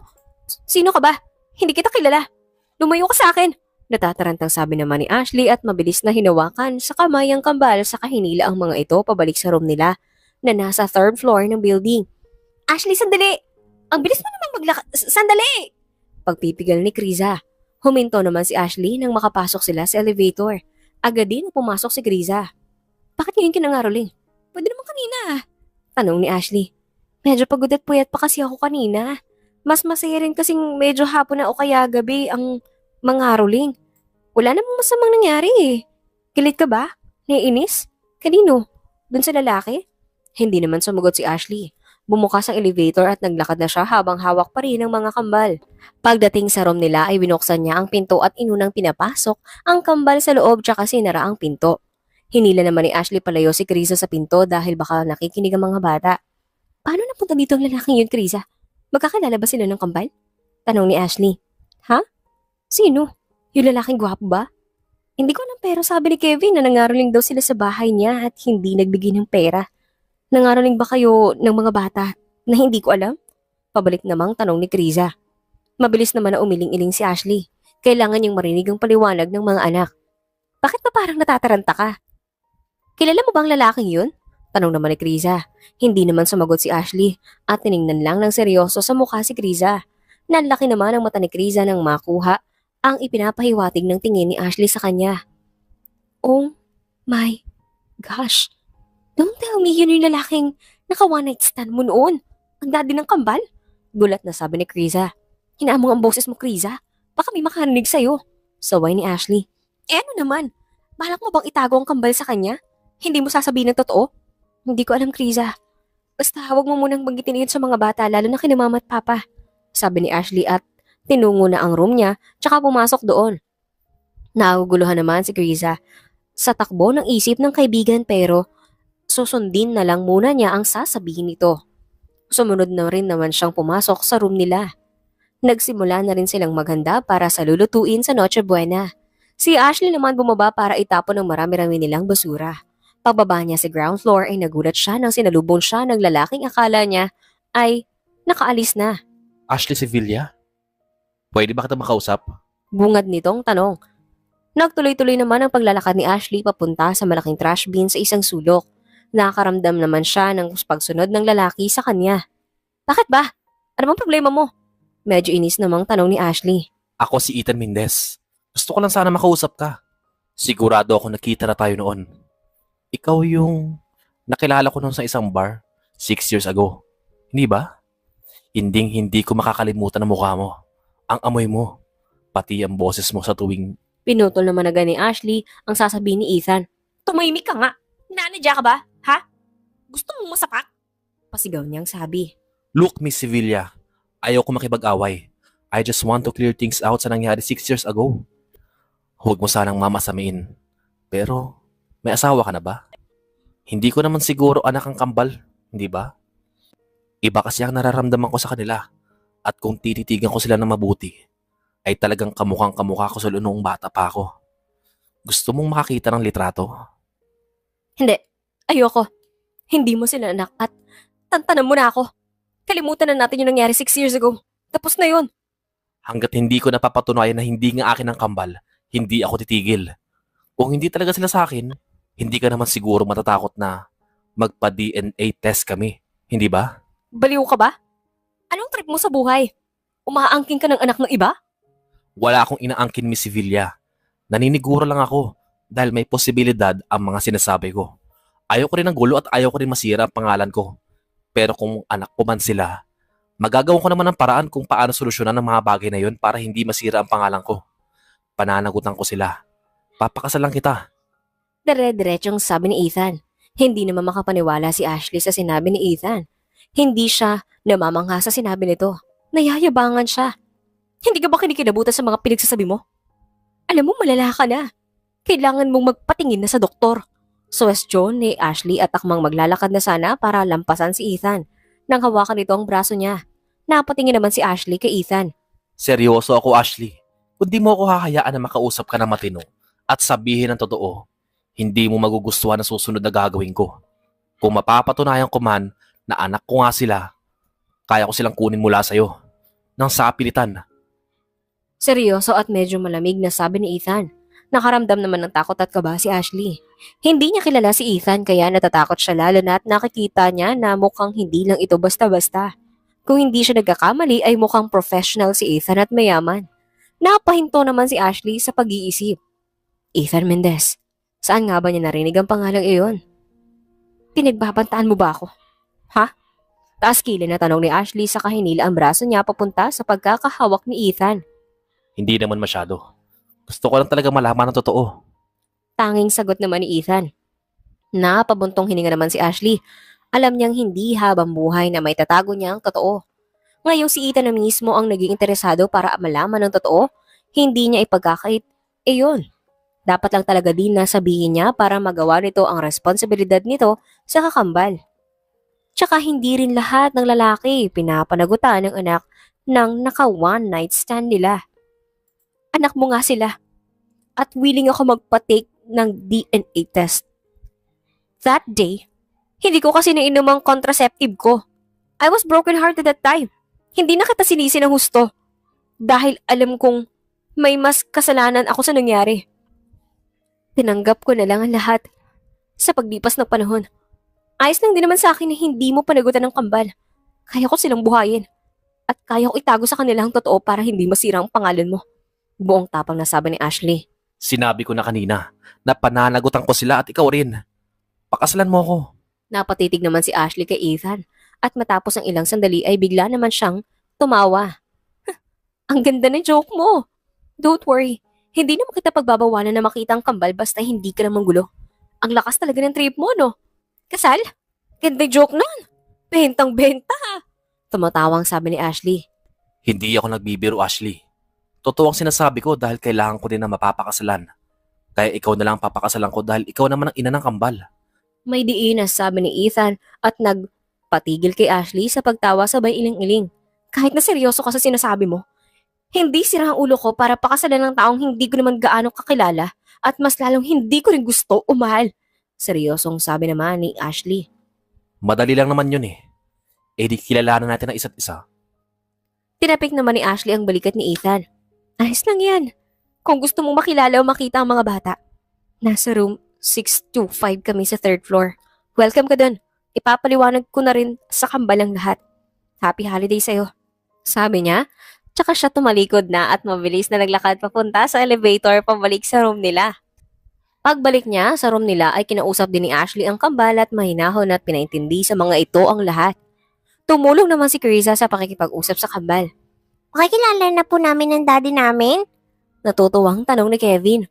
Sino ka ba? Hindi kita kilala. Lumayo ka sa akin. Natatarantang sabi naman ni Ashley at mabilis na hinawakan sa kamay ang kambal sa kahinila ang mga ito pabalik sa room nila na nasa third floor ng building. Ashley, sandali! Ang bilis mo namang Sandali! Pagpipigal ni Criza. Huminto naman si Ashley nang makapasok sila sa elevator. Agad din pumasok si Criza. Bakit ngayon kinangaroling? Pwede naman kanina ah. Tanong ni Ashley. Medyo pagod at puyat pa kasi ako kanina. Mas masaya rin kasing medyo hapon na o kaya gabi ang mangaroling. Wala namang masamang nangyari eh. Kilit ka ba? Naiinis? Kanino? Dun sa lalaki? Hindi naman sumagot si Ashley. Bumukas ang elevator at naglakad na siya habang hawak pa rin ang mga kambal. Pagdating sa room nila ay binuksan niya ang pinto at inunang pinapasok ang kambal sa loob tsaka sinara ang pinto. Hinila naman ni Ashley palayo si Criza sa pinto dahil baka nakikinig ang mga bata. Paano napunta dito ang lalaking yun, Criza? Magkakilala ba sila ng kambal? Tanong ni Ashley. Ha? Sino? Yung lalaking gwapo ba? Hindi ko alam pero sabi ni Kevin na nangaroling daw sila sa bahay niya at hindi nagbigay ng pera. Nangaroling ba kayo ng mga bata na hindi ko alam? Pabalik namang tanong ni Criza. Mabilis naman na umiling-iling si Ashley. Kailangan niyang marinig ang paliwanag ng mga anak. Bakit pa parang natataranta ka? Kilala mo bang lalaking yun? Tanong naman ni Criza. Hindi naman sumagot si Ashley at tiningnan lang ng seryoso sa mukha si Criza. Nanlaki naman ang mata ni Criza nang makuha ang ipinapahiwatig ng tingin ni Ashley sa kanya. Oh my gosh. Don't tell me yun yung lalaking naka-one night stand mo noon. Ang daddy ng kambal. Gulat na sabi ni Criza. Hinaamong ang boses mo, Criza. Baka may makarinig sa'yo. Saway ni Ashley. Ano naman? Balak mo bang itago ang kambal sa kanya? Hindi mo sasabihin ng totoo? Hindi ko alam, Criza. Basta huwag mo munang banggitin yun sa mga bata lalo na kina mama at papa. Sabi ni Ashley at tinungo na ang room niya tsaka pumasok doon. Naguguluhan naman si Criza sa takbo ng isip ng kaibigan pero susundin na lang muna niya ang sasabihin nito. Sumunod na rin naman siyang pumasok sa room nila. Nagsimula na rin silang maghanda para sa lulutuin sa Noche Buena. Si Ashley naman bumaba para itapon ng marami-rami nilang basura. Pagbaba niya sa ground floor ay nagulat siya nang sinalubong siya ng lalaking akala niya ay nakaalis na.
Ashley Sevilla? Pwede ba kita makausap?
Bungad nitong tanong. Nagtuloy-tuloy naman ang paglalakad ni Ashley papunta sa malaking trash bin sa isang sulok. Nakakaramdam naman siya ng pagsunod ng lalaki sa kanya. Bakit ba? Ano bang problema mo? Medyo inis namang tanong ni Ashley.
Ako si Ethan Mendez. Gusto ko lang sana makausap ka. Sigurado ako nakita na tayo noon. Ikaw yung nakilala ko noon sa isang bar 6 years ago. Hindi ba? Hindi ko makakalimutan ang mukha mo. Ang amoy mo. Pati ang boses mo sa tuwing...
Pinutol naman agad ni Ashley ang sasabihin ni Ethan. Tumahimik ka nga. Nanadya ka ba? Ha? Gusto mong masapak? Pasigaw niyang sabi.
Look, Miss Sevilla. Ayaw ko makipag-away. I just want to clear things out sa nangyari 6 years ago. Huwag mo sanang mamasamain. Pero, may asawa ka na ba? Hindi ko naman siguro anak ang kambal, hindi ba? Iba kasi ang nararamdaman ko sa kanila. At kung tititigan ko sila ng mabuti, ay talagang kamukhang kamukha ko sa noong bata pa ako. Gusto mong makakita ng litrato?
Hindi. Ayoko. Hindi mo sila anak at tantanan mo na ako. Kalimutan na natin yung nangyari 6 years ago. Tapos na yun.
Hanggat hindi ko napapatunayan na hindi nga akin ang kambal, hindi ako titigil. Kung hindi talaga sila sa akin, hindi ka naman siguro matatakot na magpa-DNA test kami. Hindi ba?
Baliw ka ba? Anong trip mo sa buhay? Umaangking ka ng anak ng iba?
Wala akong inaangkin, Miss Sevilla. Naniniguro lang ako dahil may posibilidad ang mga sinasabi ko. Ayaw ko rin ng gulo at ayaw ko rin masira ang pangalan ko. Pero kung anak ko man sila, magagawa ko naman ng paraan kung paano solusyonan ang mga bagay na yun para hindi masira ang pangalan ko. Pananagutan ko sila. Papakasalan kita.
Dire-diretsong sabi ni Ethan. Hindi naman makapaniwala si Ashley sa sinabi ni Ethan. Hindi siya namamangha sa sinabi nito. Nayayabangan siya. Hindi ka ba kinikilabutan sa mga pinagsasabi mo? Alam mo, malala ka na. Kailangan mong magpatingin na sa doktor. Suwestyon ni Ashley at akmang maglalakad na sana para lampasan si Ethan. Nang hawakan nito ang braso niya. Napatingin naman si Ashley kay Ethan.
Seryoso ako, Ashley. Kung di mo ako hahayaan na makausap ka na matino at sabihin ang totoo, hindi mo magugustuhan ang susunod na gagawin ko. Kung mapapatunayan ko man na anak ko nga sila, kaya ko silang kunin mula sa'yo. Nang sa pilitan.
Seryoso at medyo malamig na sabi ni Ethan. Nakaramdam naman ng takot at kaba si Ashley. Hindi niya kilala si Ethan kaya natatakot siya lalo na at nakikita niya na mukhang hindi lang ito basta-basta. Kung hindi siya nagkakamali ay mukhang professional si Ethan at mayaman. Napahinto naman si Ashley sa pag-iisip. Ethan Mendez, saan nga ba niya narinig ang pangalang iyon? Pinagbabantaan mo ba ako? Ha? Taas kilay na tanong ni Ashley sa kahinila ang braso niya papunta sa pagkakahawak ni Ethan.
Hindi naman masyado. Gusto ko lang talaga malaman ang totoo.
Tanging sagot naman ni Ethan. Napabuntong hininga naman si Ashley. Alam niyang hindi habang buhay na may tatago niya ang totoo. Ngayong si Ethan na mismo ang naging interesado para malaman ang totoo, hindi niya ipagkakait. Yun. Dapat lang talaga din na sabihin niya para magawa nito ang responsibilidad nito sa kakambal. Tsaka hindi rin lahat ng lalaki pinapanagutan ng anak ng naka-one night stand nila. Anak mo nga sila. At willing ako magpa-take ng DNA test. That day, hindi ko kasi nainom ang contraceptive ko. I was broken-hearted that time. Hindi na kita sinisi ng husto. Dahil alam kong may mas kasalanan ako sa nangyari. Tinanggap ko na lang ang lahat. Sa paglipas ng panahon, ayos lang din naman sa akin na hindi mo panagutan ng kambal. Kaya ko silang buhayin. At kaya ko itago sa kanila ang totoo para hindi masira ang pangalan mo. Buong tapang nasabi ni Ashley.
Sinabi ko na kanina na pananagutan ko sila at ikaw rin. Pakasalan mo ako.
Napatitig naman si Ashley kay Ethan at matapos ang ilang sandali ay bigla naman siyang tumawa. Ang ganda ng joke mo. Don't worry, hindi naman kita pagbabawalan na makita ang kambal basta hindi ka naman gulo. Ang lakas talaga ng trip mo, no? Kasal? Ganda joke nun. Bentang-benta. Tumatawang sabi ni Ashley.
Hindi ako nagbibiro, Ashley. Totoo ang sinasabi ko dahil kailangan ko din na mapapakasalan. Kaya ikaw na lang papakasalan ko dahil ikaw naman ang ina ng kambal.
May diin na sabi ni Ethan at nagpatigil kay Ashley sa pagtawa sabay iling-iling. Kahit na seryoso ka sa sinasabi mo, hindi sira ang ulo ko para pakasalan ng taong hindi ko naman gaano kakilala at mas lalong hindi ko rin gusto o mahal. Seryosong sabi naman ni Ashley.
Madali lang naman yun eh. Eh di kilalanan natin ang isa't isa.
Tinapik naman ni Ashley ang balikat ni Ethan. Ayos lang yan. Kung gusto mong makilala o makita ang mga bata. Nasa room 625 kami sa 3rd floor. Welcome ka dun. Ipapaliwanag ko na rin sa kambal ang lahat. Happy holiday sa'yo. Sabi niya, tsaka siya tumalikod na at mabilis na naglakad papunta sa elevator pabalik sa room nila. Pagbalik niya sa room nila ay kinausap din ni Ashley ang kambal at mahinahon at pinaintindi sa mga ito ang lahat. Tumulong naman si Carissa sa pakikipag-usap sa kambal.
Makikilala na po namin ng daddy namin.
Natutuwang tanong ni Kevin.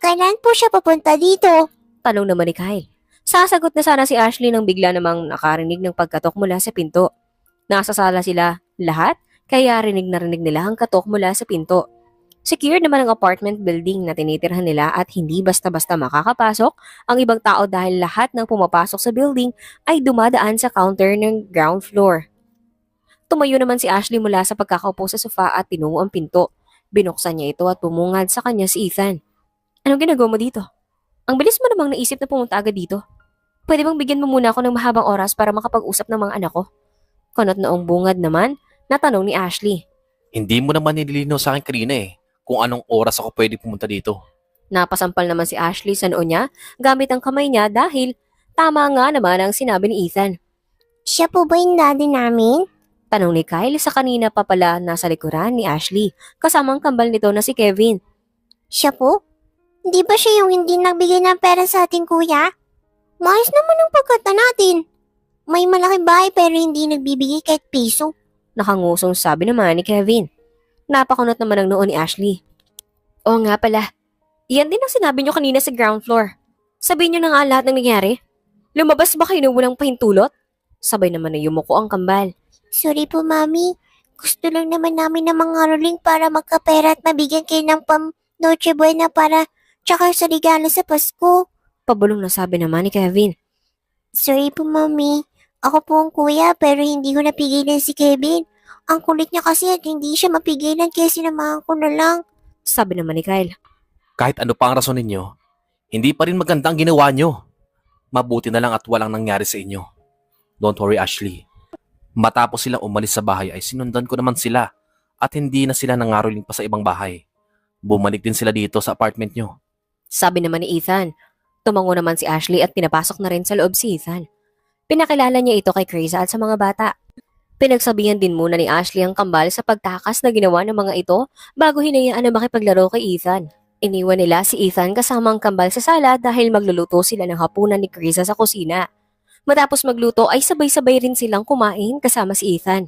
Kailan po siya papunta dito?
Tanong naman ni Kyle. Sasagot na sana si Ashley nang bigla namang nakarinig ng pagkatok mula sa pinto. Nasa sala sila lahat, kaya rinig na rinig nila ang katok mula sa pinto. Secured naman ang apartment building na tinitirhan nila at hindi basta-basta makakapasok ang ibang tao dahil lahat ng pumapasok sa building ay dumadaan sa counter ng ground floor. Tumayo naman si Ashley mula sa pagkakaupo sa sofa at tinungo ang pinto. Binuksan niya ito at bumungad sa kanya si Ethan. Anong ginagawa mo dito? Ang bilis mo namang naisip na pumunta agad dito. Pwede bang bigyan mo muna ako ng mahabang oras para makapag-usap ng mga anak ko? Kunot noong bungad naman na tanong ni Ashley.
Hindi mo naman nililinaw sa akin kanina eh kung anong oras ako pwede pumunta dito.
Napasampal naman si Ashley sa noo niya gamit ang kamay niya dahil tama nga naman ang sinabi ni Ethan.
Siya po ba yung daddy namin?
Tanong ni Kyle sa kanina pa pala nasa likuran ni Ashley kasamang kambal nito na si Kevin.
Siya po? Hindi ba siya yung hindi nagbigay ng pera sa ating kuya? Maayos naman ang pagkata natin. May malaking bahay pero hindi nagbibigay kahit piso.
Nakangusong sabi naman ni Kevin. Napakunot naman ang noo ni Ashley. Oo nga pala. Iyan din ang sinabi niyo kanina sa ground floor. Sabihin niyo na nga lahat ng nangyari. Lumabas ba kayo nang walang pahintulot? Sabay naman na yumuko ang kambal.
Sorry po, Mami. Gusto lang naman namin ng mga ruling para magkapera at mabigyan kayo ng Noche Buena para tsaka sa regalo sa Pasko.
Pabulong na sabi naman ni Kevin.
Sorry po, Mami. Ako po ang kuya pero hindi ko napigilan si Kevin. Ang kulit niya kasi at hindi siya mapigilan kaya sinamahan ko na lang.
Sabi naman ni Kyle.
Kahit ano pa ang rason ninyo, hindi pa rin maganda ang ginawa nyo. Mabuti na lang at walang nangyari sa inyo. Don't worry, Ashley. Matapos silang umalis sa bahay ay sinundan ko naman sila at hindi na sila nangaroling pa sa ibang bahay. Bumalik din sila dito sa apartment nyo.
Sabi naman ni Ethan. Tumango naman si Ashley at pinapasok na rin sa loob si Ethan. Pinakilala niya ito kay Carissa at sa mga bata. Pinagsabihan din muna ni Ashley ang kambal sa pagtakas na ginawa ng mga ito bago hinayaan na makipaglaro kay Ethan. Iniwan nila si Ethan kasama ang kambal sa sala dahil magluluto sila ng hapunan ni Carissa sa kusina. Matapos magluto ay sabay-sabay rin silang kumain kasama si Ethan.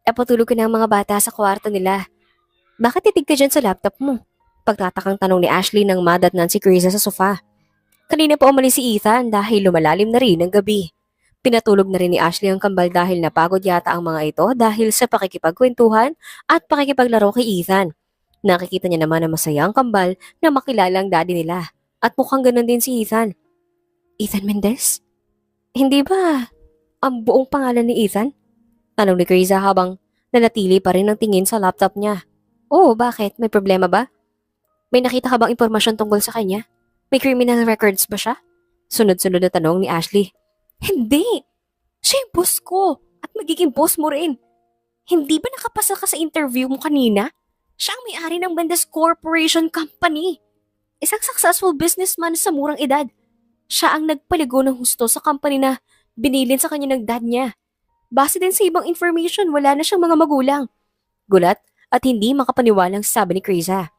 Napatulog ko na ang mga bata sa kwarto nila. Bakit titig ka dyan sa laptop mo? Pagtatakang tanong ni Ashley nang madatnan si Carissa sa sofa. Kanina pa umalis si Ethan dahil lumalalim na rin ang gabi. Pinatulog na rin ni Ashley ang kambal dahil napagod yata ang mga ito dahil sa pakikipagkwentuhan at pakikipaglaro kay Ethan. Nakikita niya naman na masaya ang kambal na makilala ang daddy nila. At mukhang ganun din si Ethan. Ethan Mendez? Hindi ba ang buong pangalan ni Ethan? Tanong ni Carissa habang nanatili pa rin ang tingin sa laptop niya. Oh, bakit? May problema ba? May nakita ka bang impormasyon tungkol sa kanya? May criminal records ba siya? Sunod-sunod na tanong ni Ashley. Hindi! Siya yung boss ko at magiging boss mo rin. Hindi ba nakapasa ka sa interview mo kanina? Siya ang may-ari ng Mendez Corporation Company. Isang successful businessman sa murang edad. Siya ang nagpaligo ng husto sa company na binilin sa kanya ng dad niya. Base din sa ibang information, wala na siyang mga magulang. Gulat at hindi makapaniwalang sabi ni Carissa.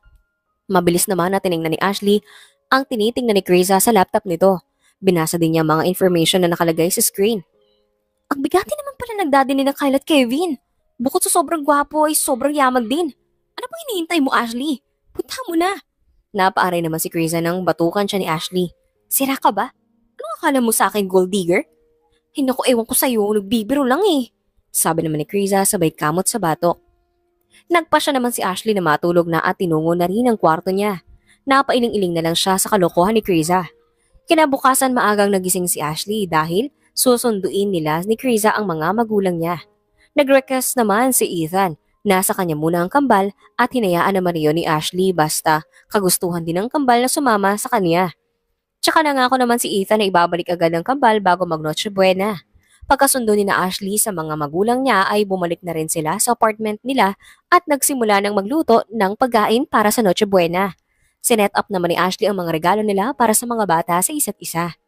Mabilis naman na tinignan ni Ashley ang tinitingnan ni Carissa sa laptop nito. Binasa din niya mga information na nakalagay sa screen. Ang bigati naman pala ng daddy ni na Kyle at Kevin. Bukod sa sobrang gwapo ay sobrang yaman din. Ano pang hinihintay mo, Ashley? Punta mo na. Napaaray naman si Carissa nang batukan siya ni Ashley. Sira ka ba? Anong akala mo sa akin, gold digger? Hindi ko ewan ko sa'yo, nagbibiro lang eh. Sabi naman ni Carissa sabay kamot sa batok. Nagpa siya naman si Ashley na matulog na at tinungo na rin ang kwarto niya. Napailing-iling na lang siya sa kalokohan ni Kriza. Kinabukasan maagang nagising si Ashley dahil susunduin nila ni Kriza ang mga magulang niya. Nag-request naman si Ethan na sa kanya muna ang kambal at hinayaan naman iyon ni Ashley basta kagustuhan din ng kambal na sumama sa kanya. Tsaka nangako naman si Ethan na ibabalik agad ang kambal bago mag-Noche Buena. Pagkasundo ni na Ashley sa mga magulang niya ay bumalik na rin sila sa apartment nila at nagsimula ng magluto ng pagkain para sa Noche Buena. Sinet up naman ni Ashley ang mga regalo nila para sa mga bata sa isa't isa.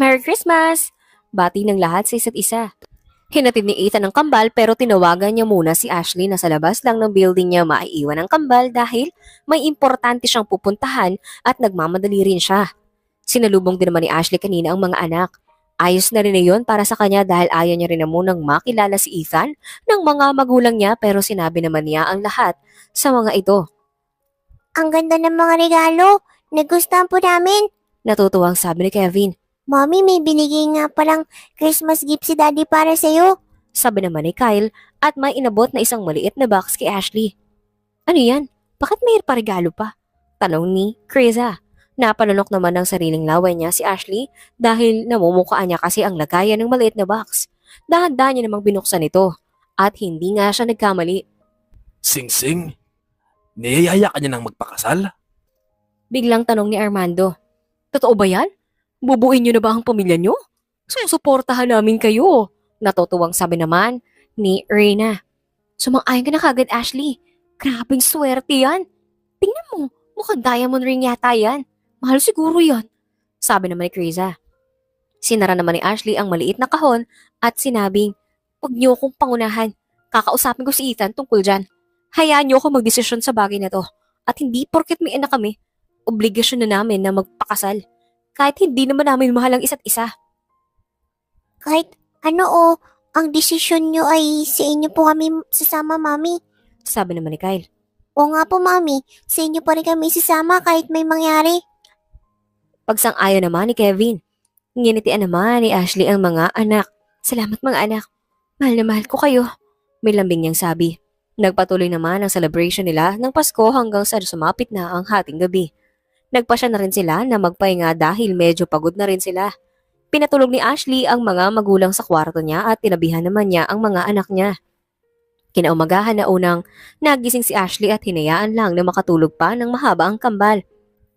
Merry Christmas! Bati ng lahat sa isa't isa. Hinatid ni Ethan ang kambal pero tinawagan niya muna si Ashley na sa labas lang ng building niya maiiwan ang kambal dahil may importante siyang pupuntahan at nagmamadali rin siya. Sinalubong din naman ni Ashley kanina ang mga anak. Ayos na rin na yun para sa kanya dahil ayaw niya rin na munang makilala si Ethan ng mga magulang niya pero sinabi naman niya ang lahat sa mga ito.
Ang ganda ng mga regalo. Nagustuhan po namin.
Natutuwang sabi ni Kevin.
Mommy, may binigay nga palang Christmas gift si Daddy para sa'yo.
Sabi naman ni Kyle at may inabot na isang maliit na box kay Ashley. Ano yan? Bakit may paregalo pa? Tanong ni Kriza. Napalunok naman ng sariling laway niya si Ashley dahil namumukhaan niya kasi ang lagayan ng maliit na box. Dahan-dahan niya namang binuksan ito at hindi nga siya nagkamali.
Sing-sing, niyayaya ka niya ng magpakasal?
Biglang tanong ni Armando. Totoo ba yan? Bubuin niyo na ba ang pamilya niyo? Susuportahan namin kayo. Natutuwang sabi naman ni Reina. Sumang-ayon ka na kagad, Ashley. Grabing swerte yan. Tingnan mo, mukhang diamond ring yata yan. Mahal siguro yan. Sabi naman ni Kriza. Sinara naman ni Ashley ang maliit na kahon at sinabing, huwag niyo akong pangunahan. Kakausapin ko si Ethan tungkol dyan. Hayaan niyo ako magdesisyon sa bagay na to. At hindi porket may anak kami, obligasyon na namin na magpakasal. Kahit hindi naman namin mahal ang isa't isa.
Kahit ang desisyon nyo ay sa inyo po kami sasama, Mami.
Sabi naman ni Kyle.
Oo nga po, Mami. Sa inyo pa rin kami sasama kahit may mangyari.
Pagsang-ayon naman ni Kevin. Nginitian naman ni Ashley ang mga anak. Salamat mga anak. Mahal na mahal ko kayo. May lambing niyang sabi. Nagpatuloy naman ang celebration nila ng Pasko hanggang sa sumapit na ang hating gabi. Nagpasya na rin sila na magpahinga dahil medyo pagod na rin sila. Pinatulog ni Ashley ang mga magulang sa kwarto niya at tinabihan naman niya ang mga anak niya. Kinaumagahan na unang nagising si Ashley at hinayaan lang na makatulog pa ng mahaba ang kambal.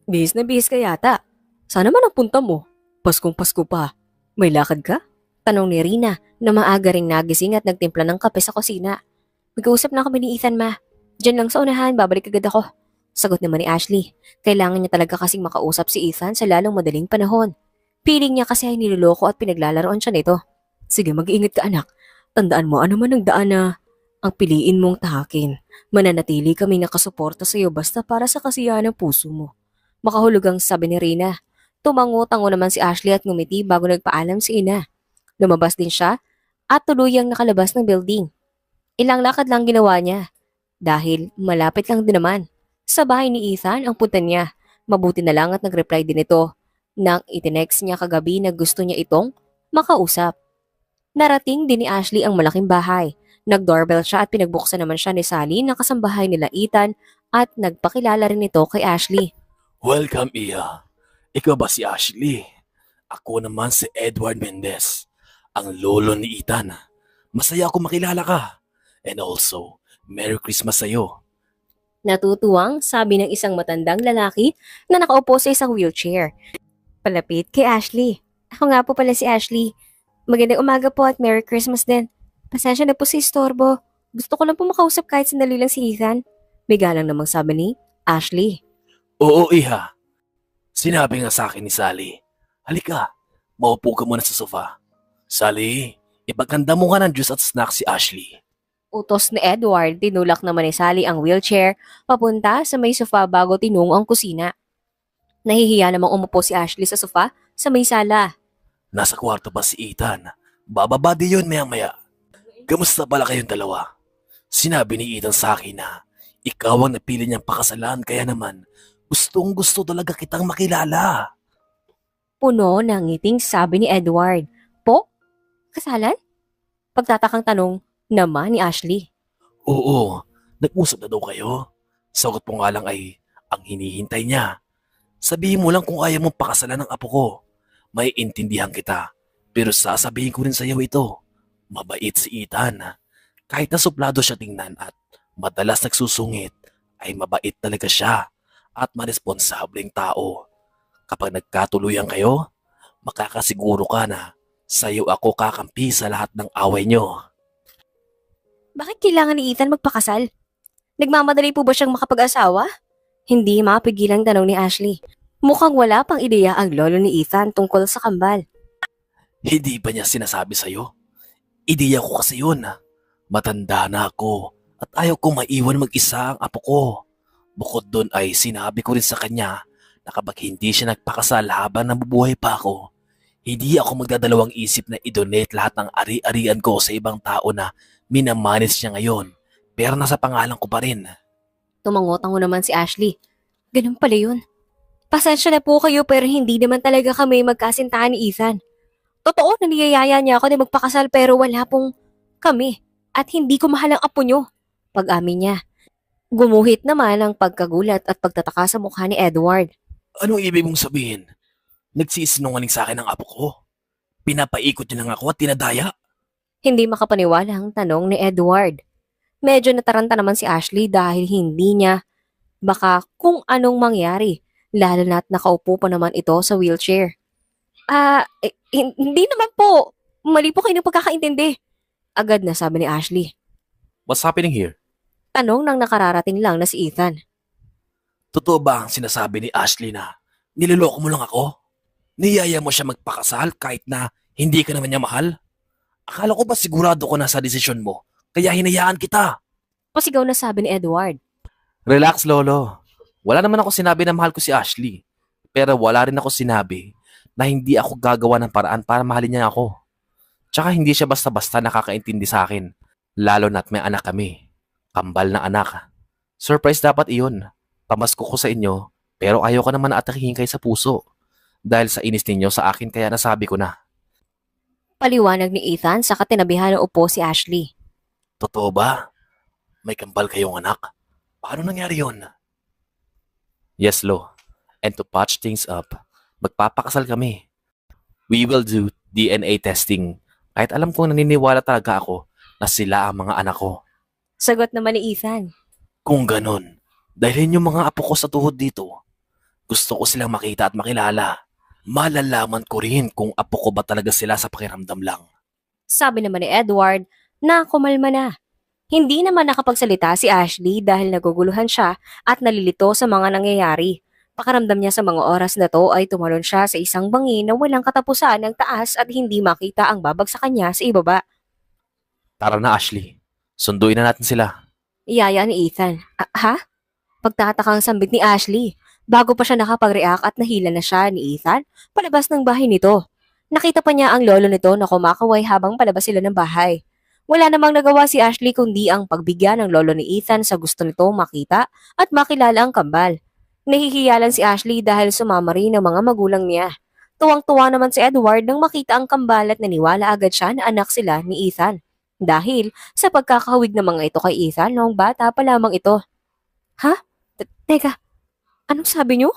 Bihis na bihis ka yata. Sana man ang punta mo. Paskong Pasko pa. May lakad ka? Tanong ni Rina na maaga ring nagising at nagtimpla ng kape sa kusina. Mag-uusap na kami ni Ethan, ma. Diyan lang sa unahan, babalik agad ako. Sagot naman ni Ashley. Kailangan niya talaga kasing makausap si Ethan sa lalong madaling panahon. Piling niya kasi ay niloloko at pinaglalaroan siya nito. Sige, mag-iingat ka anak. Tandaan mo ano man ang daan na ang piliin mong tahakin. Mananatili kami nakasuporta sa iyo basta para sa kasiyahan ng puso mo. Makahulugang sabi ni Rina. Tumango-tango naman si Ashley at ngumiti bago nagpaalam si Ina. Lumabas din siya at tuluyang nakalabas ng building. Ilang lakad lang ginawa niya dahil malapit lang din naman. Sa bahay ni Ethan ang punta niya. Mabuti na lang at nag-reply din ito nang itinext niya kagabi na gusto niya itong makausap. Narating din ni Ashley ang malaking bahay. Nag-doorbell siya at pinagbuksan naman siya ni Sally na kasambahay nila Ethan at nagpakilala rin ito kay Ashley.
Welcome, Iya. Ikaw ba si Ashley? Ako naman si Edward Mendez, ang lolo ni Ethan. Masaya ako makilala ka. And also, Merry Christmas sa'yo.
Natutuwang sabi ng isang matandang lalaki na nakaupo sa isang wheelchair. Palapit kay Ashley. Ako nga po pala si Ashley. Magandang umaga po at Merry Christmas din. Pasensya na po si istorbo. Gusto ko lang po makausap kahit sandali lang si Ethan. May galang namang sabi ni Ashley.
Oo, Iha. Sinabi nga sa akin ni Sally. Halika, maupo ka muna sa sofa. Sally, ipagkanda mo nga ng juice at snack si Ashley.
Utos ni Edward, tinulak naman ni Sally ang wheelchair papunta sa may sofa bago tinungo ang kusina. Nahihiya namang umupo si Ashley sa sofa sa may sala.
Nasa kwarto pa si Ethan. Bababa din yun maya-maya. Kamusta pala kayong dalawa? Sinabi ni Ethan sa akin na ikaw ang napili niyang pakasalan kaya naman gustong gusto talaga kitang makilala.
Puno ng ngiting sabi ni Edward. Po? Kasalan? Pagtatakang tanong naman ni Ashley.
Oo, nag-usap na daw kayo. Sagot mo nga lang ay ang hinihintay niya Sabihin mo lang kung ayaw mong pakasalan ng apo ko. May intindihan kita. Pero sasabihin ko rin sa iyo ito. Mabait si Ethan. Kahit na suplado siya tingnan at madalas nagsusungit, ay mabait talaga siya at maresponsableng tao. Kapag nagkatuluyan kayo, makakasiguro ka na sa'yo ako kakampi sa lahat ng away nyo.
Bakit kailangan ni Ethan magpakasal? Nagmamadali po ba siyang makapag-asawa? Hindi mapigilang tanong ni Ashley. Mukhang wala pang ideya ang lolo ni Ethan tungkol sa kambal.
Hindi ba niya sinasabi sa'yo? Ideya ko kasi yun. Matanda na ako at ayaw ko maiwan mag-isa ang apo ko. Bukod doon ay sinabi ko rin sa kanya na kapag hindi siya nagpakasal habang nabubuhay pa ako, hindi ako magdadalawang isip na i-donate lahat ng ari-arian ko sa ibang tao na minamanis niya ngayon. Pero nasa pangalan ko pa rin.
Tumango-tango naman si Ashley. Ganun pala yun. Pasensya na po kayo pero hindi naman talaga kami magkasintahan ni Ethan. Totoo na niyayaya niya ako na magpakasal pero wala pong kami at hindi ko mahal ang apo niyo. Pag-amin niya. Gumuhit naman ang pagkagulat at pagtataka sa mukha ni Edward.
Anong ibig mong sabihin? Nagsisinungaling sa akin ang apo ko? Pinapaikot niya lang ako at tinadaya?
Hindi makapaniwala ang tanong ni Edward. Medyo nataranta naman si Ashley dahil hindi niya baka kung anong mangyari, lalo na't nakaupo pa naman ito sa wheelchair. Hindi naman po. Mali po kayo ng pagkakaintindi. Agad na sabi ni Ashley.
What's happening here?
Tanong ng nakararating lang na si Ethan.
Totoo ba ang sinasabi ni Ashley na niloloko mo lang ako? Niyaya mo siya magpakasal kahit na hindi ka naman niya mahal? Akala ko ba sigurado ko na sa desisyon mo, kaya hinayaan kita?
Pasigaw na sabi ni Edward.
Relax, Lolo. Wala naman ako sinabi na mahal ko si Ashley. Pero wala rin ako sinabi na hindi ako gagawa ng paraan para mahalin niya ako. Tsaka hindi siya basta-basta nakakaintindi sa akin. Lalo na't may anak kami. Kambal na anak. Surprise dapat iyon. Pamasko ko sa inyo, pero ayaw ka naman na atakihin kayo sa puso. Dahil sa inis ninyo sa akin kaya nasabi ko na.
Paliwanag ni Ethan sa katinabihan na upo si Ashley.
Totoo ba? May kambal kayong anak? Paano nangyari yun? Yes, Lo. And to patch things up, magpapakasal kami. We will do DNA testing. Kahit alam kong naniniwala talaga ako na sila ang mga anak ko.
Sagot naman ni Ethan.
Kung ganun, dahil yung mga apo ko sa tuhod dito, gusto ko silang makita at makilala. Malalaman ko rin kung apo ko ba talaga sila sa pakiramdam lang.
Sabi naman ni Edward na kumalma na. Hindi naman nakapagsalita si Ashley dahil naguguluhan siya at nalilito sa mga nangyayari. Pakaramdam niya sa mga oras na to ay tumalon siya sa isang bangin na walang katapusan ng taas at hindi makita ang babagsakan niya sa ibaba.
Tara na, Ashley. Sunduin na natin sila.
Iyaya ni Ethan. Ha? Pagtatakang sambit ni Ashley. Bago pa siya nakapag-react at nahila na siya ni Ethan, palabas ng bahay nito. Nakita pa niya ang lolo nito na kumakaway habang palabas sila ng bahay. Wala namang nagawa si Ashley kundi ang pagbigyan ng lolo ni Ethan sa gusto nito makita at makilala ang kambal. Nahihiya lang si Ashley dahil sumama rin ang mga magulang niya. Tuwang-tuwa naman si Edward nang makita ang kambal at naniwala agad siya na anak sila ni Ethan. Dahil sa pagkakahawig ng mga ito kay Ethan noong bata pa lamang ito. Ha? Teka, anong sabi niyo?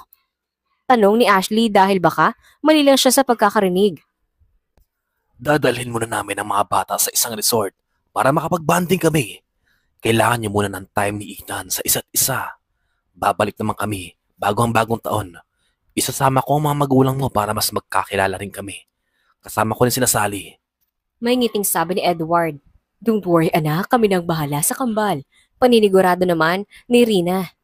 Tanong ni Ashley dahil baka mali lang siya sa pagkakarinig.
Dadalhin muna namin ang mga bata sa isang resort para makapag-bonding kami. Kailangan niyo muna ng time ni Ethan sa isa't isa. Babalik naman kami bago ang bagong taon. Isasama ko ang mga magulang mo para mas magkakilala rin kami. Kasama ko rin sila Sally.
May ngiting sabi ni Edward. Don't worry anak, kami nang bahala sa kambal. Paninigurado naman ni Rina.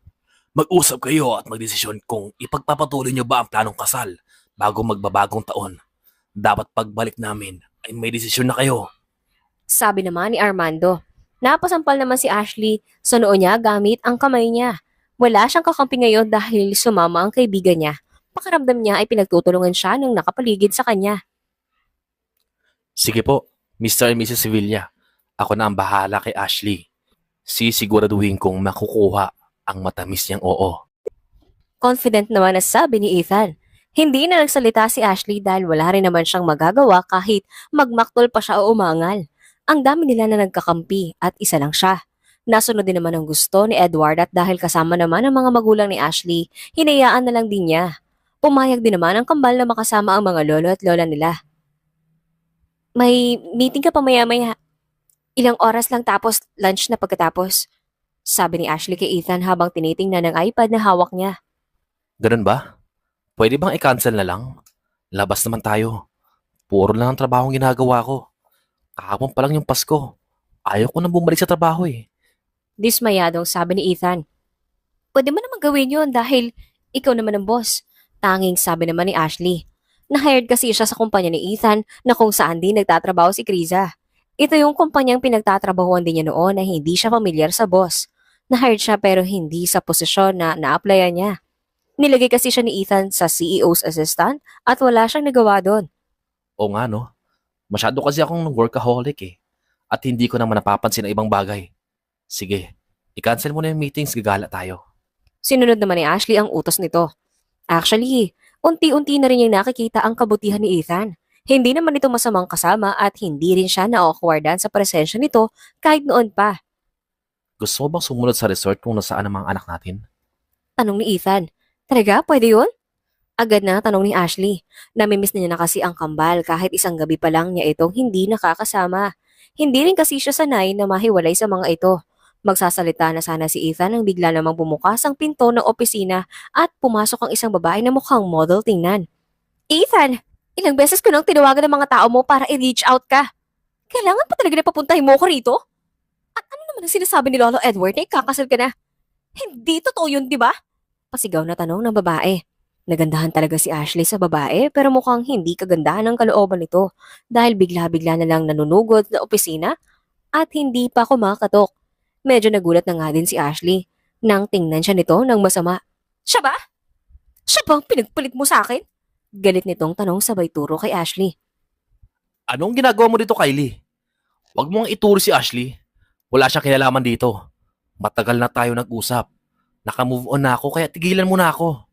Mag-usap kayo at magdesisyon kung ipagpapatuloy niyo ba ang planong kasal bago magbabagong taon. Dapat pagbalik namin ay may desisyon na kayo.
Sabi naman ni Armando. Napasampal naman si Ashley sa noo niya gamit ang kamay niya. Wala siyang kakampi ngayon dahil sumama ang kaibigan niya. Pakaramdam niya ay pinagtutulungan siya ng nakapaligid sa kanya.
Sige po, Mr. and Mrs. Sevilla. Ako na ang bahala kay Ashley. Sisiguraduhin kong makukuha ang matamis niyang oo.
Confident naman na sabi ni Ethan. Hindi na nagsalita si Ashley dahil wala rin naman siyang magagawa kahit magmaktol pa siya o umangal. Ang dami nila na nagkakampi at isa lang siya. Nasunod din naman ang gusto ni Edward at dahil kasama naman ang mga magulang ni Ashley, hinayaan na lang din niya. Pumayag din naman ang kambal na makasama ang mga lolo at lola nila. May meeting ka pa maya-maya. Ilang oras lang tapos lunch na pagkatapos. Sabi ni Ashley kay Ethan habang tinitingnan ng iPad na hawak niya.
Ganun ba? Pwede bang i-cancel na lang? Labas naman tayo. Puro lang ang trabaho ang ginagawa ko. Kahapon pa lang yung Pasko. Ayaw ko na bumalik sa trabaho eh.
Dismayadong sabi ni Ethan. Pwede mo naman gawin yun dahil ikaw naman ang boss. Tanging sabi naman ni Ashley. Na-hired kasi siya sa kumpanya ni Ethan na kung saan din nagtatrabaho si Kriza. Ito yung kumpanyang pinagtatrabahuan din niya noon na hindi siya familiar sa boss. Na-hired siya pero hindi sa posisyon na na-applyan niya. Nilagay kasi siya ni Ethan sa CEO's assistant at wala siyang nagawa doon.
O nga no, masyado kasi akong workaholic eh. At hindi ko naman napapansin ang ibang bagay. Sige, i-cancel mo na yung meetings, gagala tayo.
Sinunod naman ni Ashley ang utos nito. Actually, unti-unti na rin niyang nakikita ang kabutihan ni Ethan. Hindi naman ito masamang kasama at hindi rin siya na-awkwardan sa presensya nito kahit noon pa.
Gusto mo bang sumunod sa resort kung nasaan ang mga anak natin?
Tanong ni Ethan. Talaga? Pwede yun? Agad na tanong ni Ashley. Namimiss na niya na kasi ang kambal kahit isang gabi pa lang niya itong hindi nakakasama. Hindi rin kasi siya sanay na mahiwalay sa mga ito. Magsasalita na sana si Ethan nang bigla namang bumukas ang pinto ng opisina at pumasok ang isang babae na mukhang model tingnan. Ethan! Ilang beses ko nang tinawagan ng mga tao mo para i-reach out ka. Kailangan pa talaga na papuntahin mo ko rito? At ano naman ang sinasabi ni Lolo Edward na ikakasal ka na? Hindi totoo yun, di ba? Pasigaw na tanong ng babae. Nagandahan talaga si Ashley sa babae pero mukhang hindi kagandahan ang kalooban nito dahil bigla-bigla na lang nanunugod na opisina at hindi pa kumakatok. Medyo nagulat na nga din si Ashley nang tingnan siya nito ng masama. Siya ba? Siya bang pinagpalit mo sa akin? Galit nitong tanong sabay turo kay Ashley.
Anong ginagawa mo dito, Kylie? Huwag mo nga ituro si Ashley. Wala siyang kinalaman dito. Matagal na tayo nag-usap. Naka-move on na ako kaya tigilan mo na ako.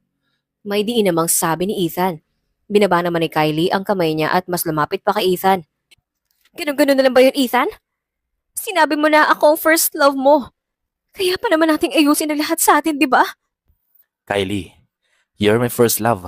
May diin namang sabi ni Ethan. Binaba naman ni Kylie ang kamay niya at mas lumapit pa kay Ethan. Ganun-ganun na lang ba yun, Ethan? Sinabi mo na ako ang first love mo. Kaya pa naman nating ayusin ang lahat sa atin, di ba?
Kylie, you're my first love.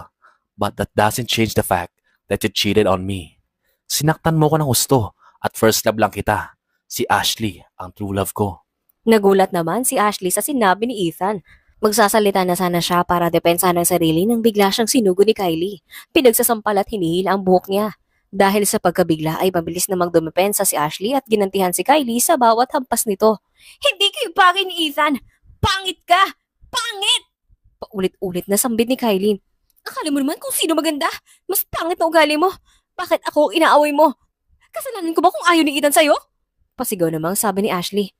But that doesn't change the fact that you cheated on me. Sinaktan mo ko ng husto at first love lang kita. Si Ashley, ang true love ko.
Nagulat naman si Ashley sa sinabi ni Ethan. Magsasalita na sana siya para depensahan ng sarili nang bigla siyang sinugo ni Kylie. Pinagsasampal at hinihila ang buhok niya. Dahil sa pagkabigla ay mabilis namang dumepensa si Ashley at ginantihan si Kylie sa bawat hampas nito. Hindi kayo bagay ni Ethan! Pangit ka! Pangit! Paulit-ulit na sambit ni Kylie. Akala mo naman kung sino maganda? Mas pangit na ugali mo. Bakit ako ang inaaway mo? Kasalanan ko ba kung ayaw ni Ethan sa'yo? Pasigaw namang sabi ni Ashley.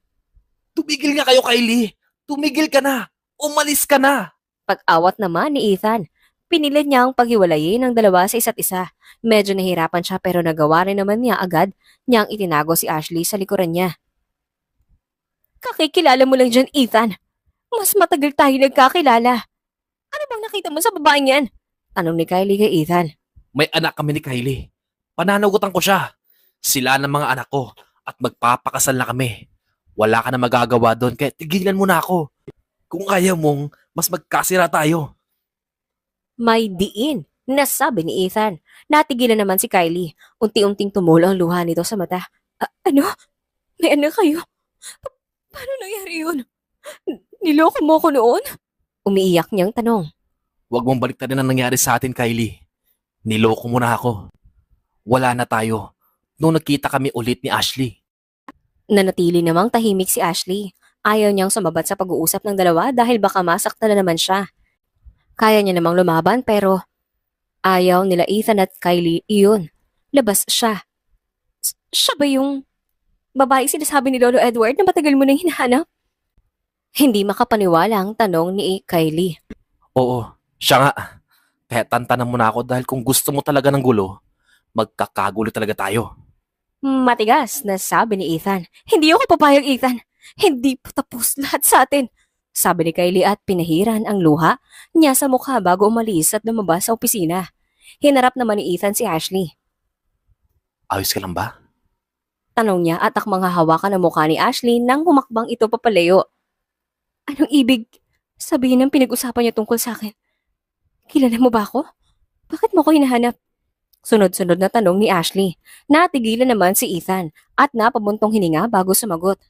Tumigil nga kayo, Kylie! Tumigil ka na! Umalis ka na!
Pag-awat naman ni Ethan. Pinilit niyang paghiwalayin ang dalawa sa isa't isa. Medyo nahirapan siya pero nagawa rin naman niya agad niyang itinago si Ashley sa likuran niya. Kakikilala mo lang dyan, Ethan. Mas matagal tayo nagkakilala. Ano bang nakita mo sa babaeng yan? Tanong ni Kylie kay Ethan.
May anak kami ni Kylie. Pananagutan ko siya. Sila ng mga anak ko at magpapakasal na kami. Wala ka na magagawa doon kaya tigilan mo na ako. Kung ayaw mong, mas magkasira tayo.
May diin, nasabi ni Ethan. Natigilan naman si Kylie. Unti-unting tumulo ang luha nito sa mata. Ano? May anak kayo? Paano nangyari yun? Niloko mo ko noon? Umiiyak niyang tanong.
Huwag mong baliktarin ang nangyari sa atin, Kylie. Niloko mo na ako. Wala na tayo. Nung nakita kami ulit ni Ashley.
Nanatili namang tahimik si Ashley. Ayaw niyang sumabat sa pag-uusap ng dalawa dahil baka masaktan na naman siya. Kaya niya namang lumaban pero ayaw nila Ethan at Kylie iyon. Labas siya. Siya ba yung babae sinasabi ni Lolo Edward na matagal mo nang hinahanap? Hindi makapaniwala ang tanong ni Kylie.
Oo, siya nga. Kaya tantanan mo na ako dahil kung gusto mo talaga ng gulo, magkakagulo talaga tayo.
Matigas na sabi ni Ethan. Hindi ako papayag, Ethan. Hindi pa tapos lahat sa atin. Sabi ni Kylie at pinahiran ang luha niya sa mukha bago umalis at lumabas sa opisina. Hinarap naman ni Ethan si Ashley.
Ayos ka lang ba?
Tanong niya at akmang hahawakan ang mukha ni Ashley nang humakbang ito papalayo. Anong ibig sabihin ng pinag-usapan niya tungkol sa akin? Kilala mo ba ako? Bakit mo ko hinahanap? Sunod-sunod na tanong ni Ashley. Natigilan naman si Ethan at napabuntong hininga bago sumagot.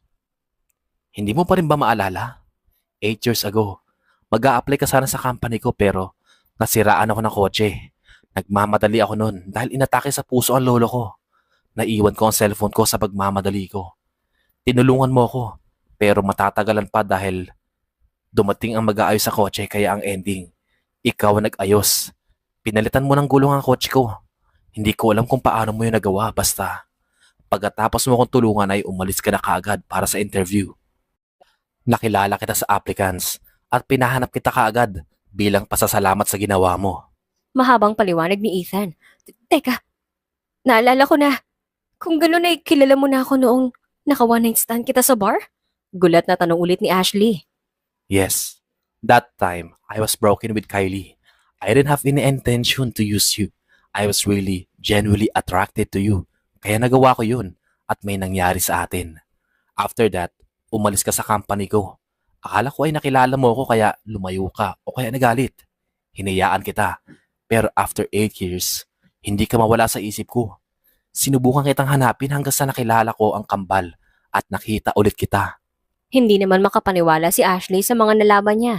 Hindi mo pa rin ba maalala? 8 years ago, mag-a-apply ka sana sa company ko pero nasiraan ako ng kotse. Nagmamadali ako noon dahil inatake sa puso ang lolo ko. Naiwan ko ang cellphone ko sa pagmamadali ko. Tinulungan mo ako pero matatagalan pa dahil dumating ang mag-aayos sa kotse kaya ang ending, ikaw ang nag-ayos. Pinalitan mo ng gulong ang kotse ko. Hindi ko alam kung paano mo yun nagawa basta pagkatapos mo kong tulungan ay umalis ka na kaagad para sa interview. Nakilala kita sa applicants at pinahanap kita kaagad bilang pasasalamat sa ginawa mo.
Mahabang paliwanag ni Ethan. Teka, naalala ko na. Kung gano'n ay kilala mo na ako noong naka one night stand kita sa bar? Gulat na tanong ulit ni Ashley.
Yes, that time I was broken with Kylie. I didn't have any intention to use you. I was really, genuinely attracted to you. Kaya nagawa ko yun at may nangyari sa atin. After that, umalis ka sa company ko. Akala ko ay nakilala mo ako kaya lumayo ka o kaya nagalit. Hinayaan kita. Pero after 8 years, hindi ka mawala sa isip ko. Sinubukan kitang hanapin hanggang sa nakilala ko ang kambal at nakita ulit kita.
Hindi naman makapaniwala si Ashley sa mga nalaman niya.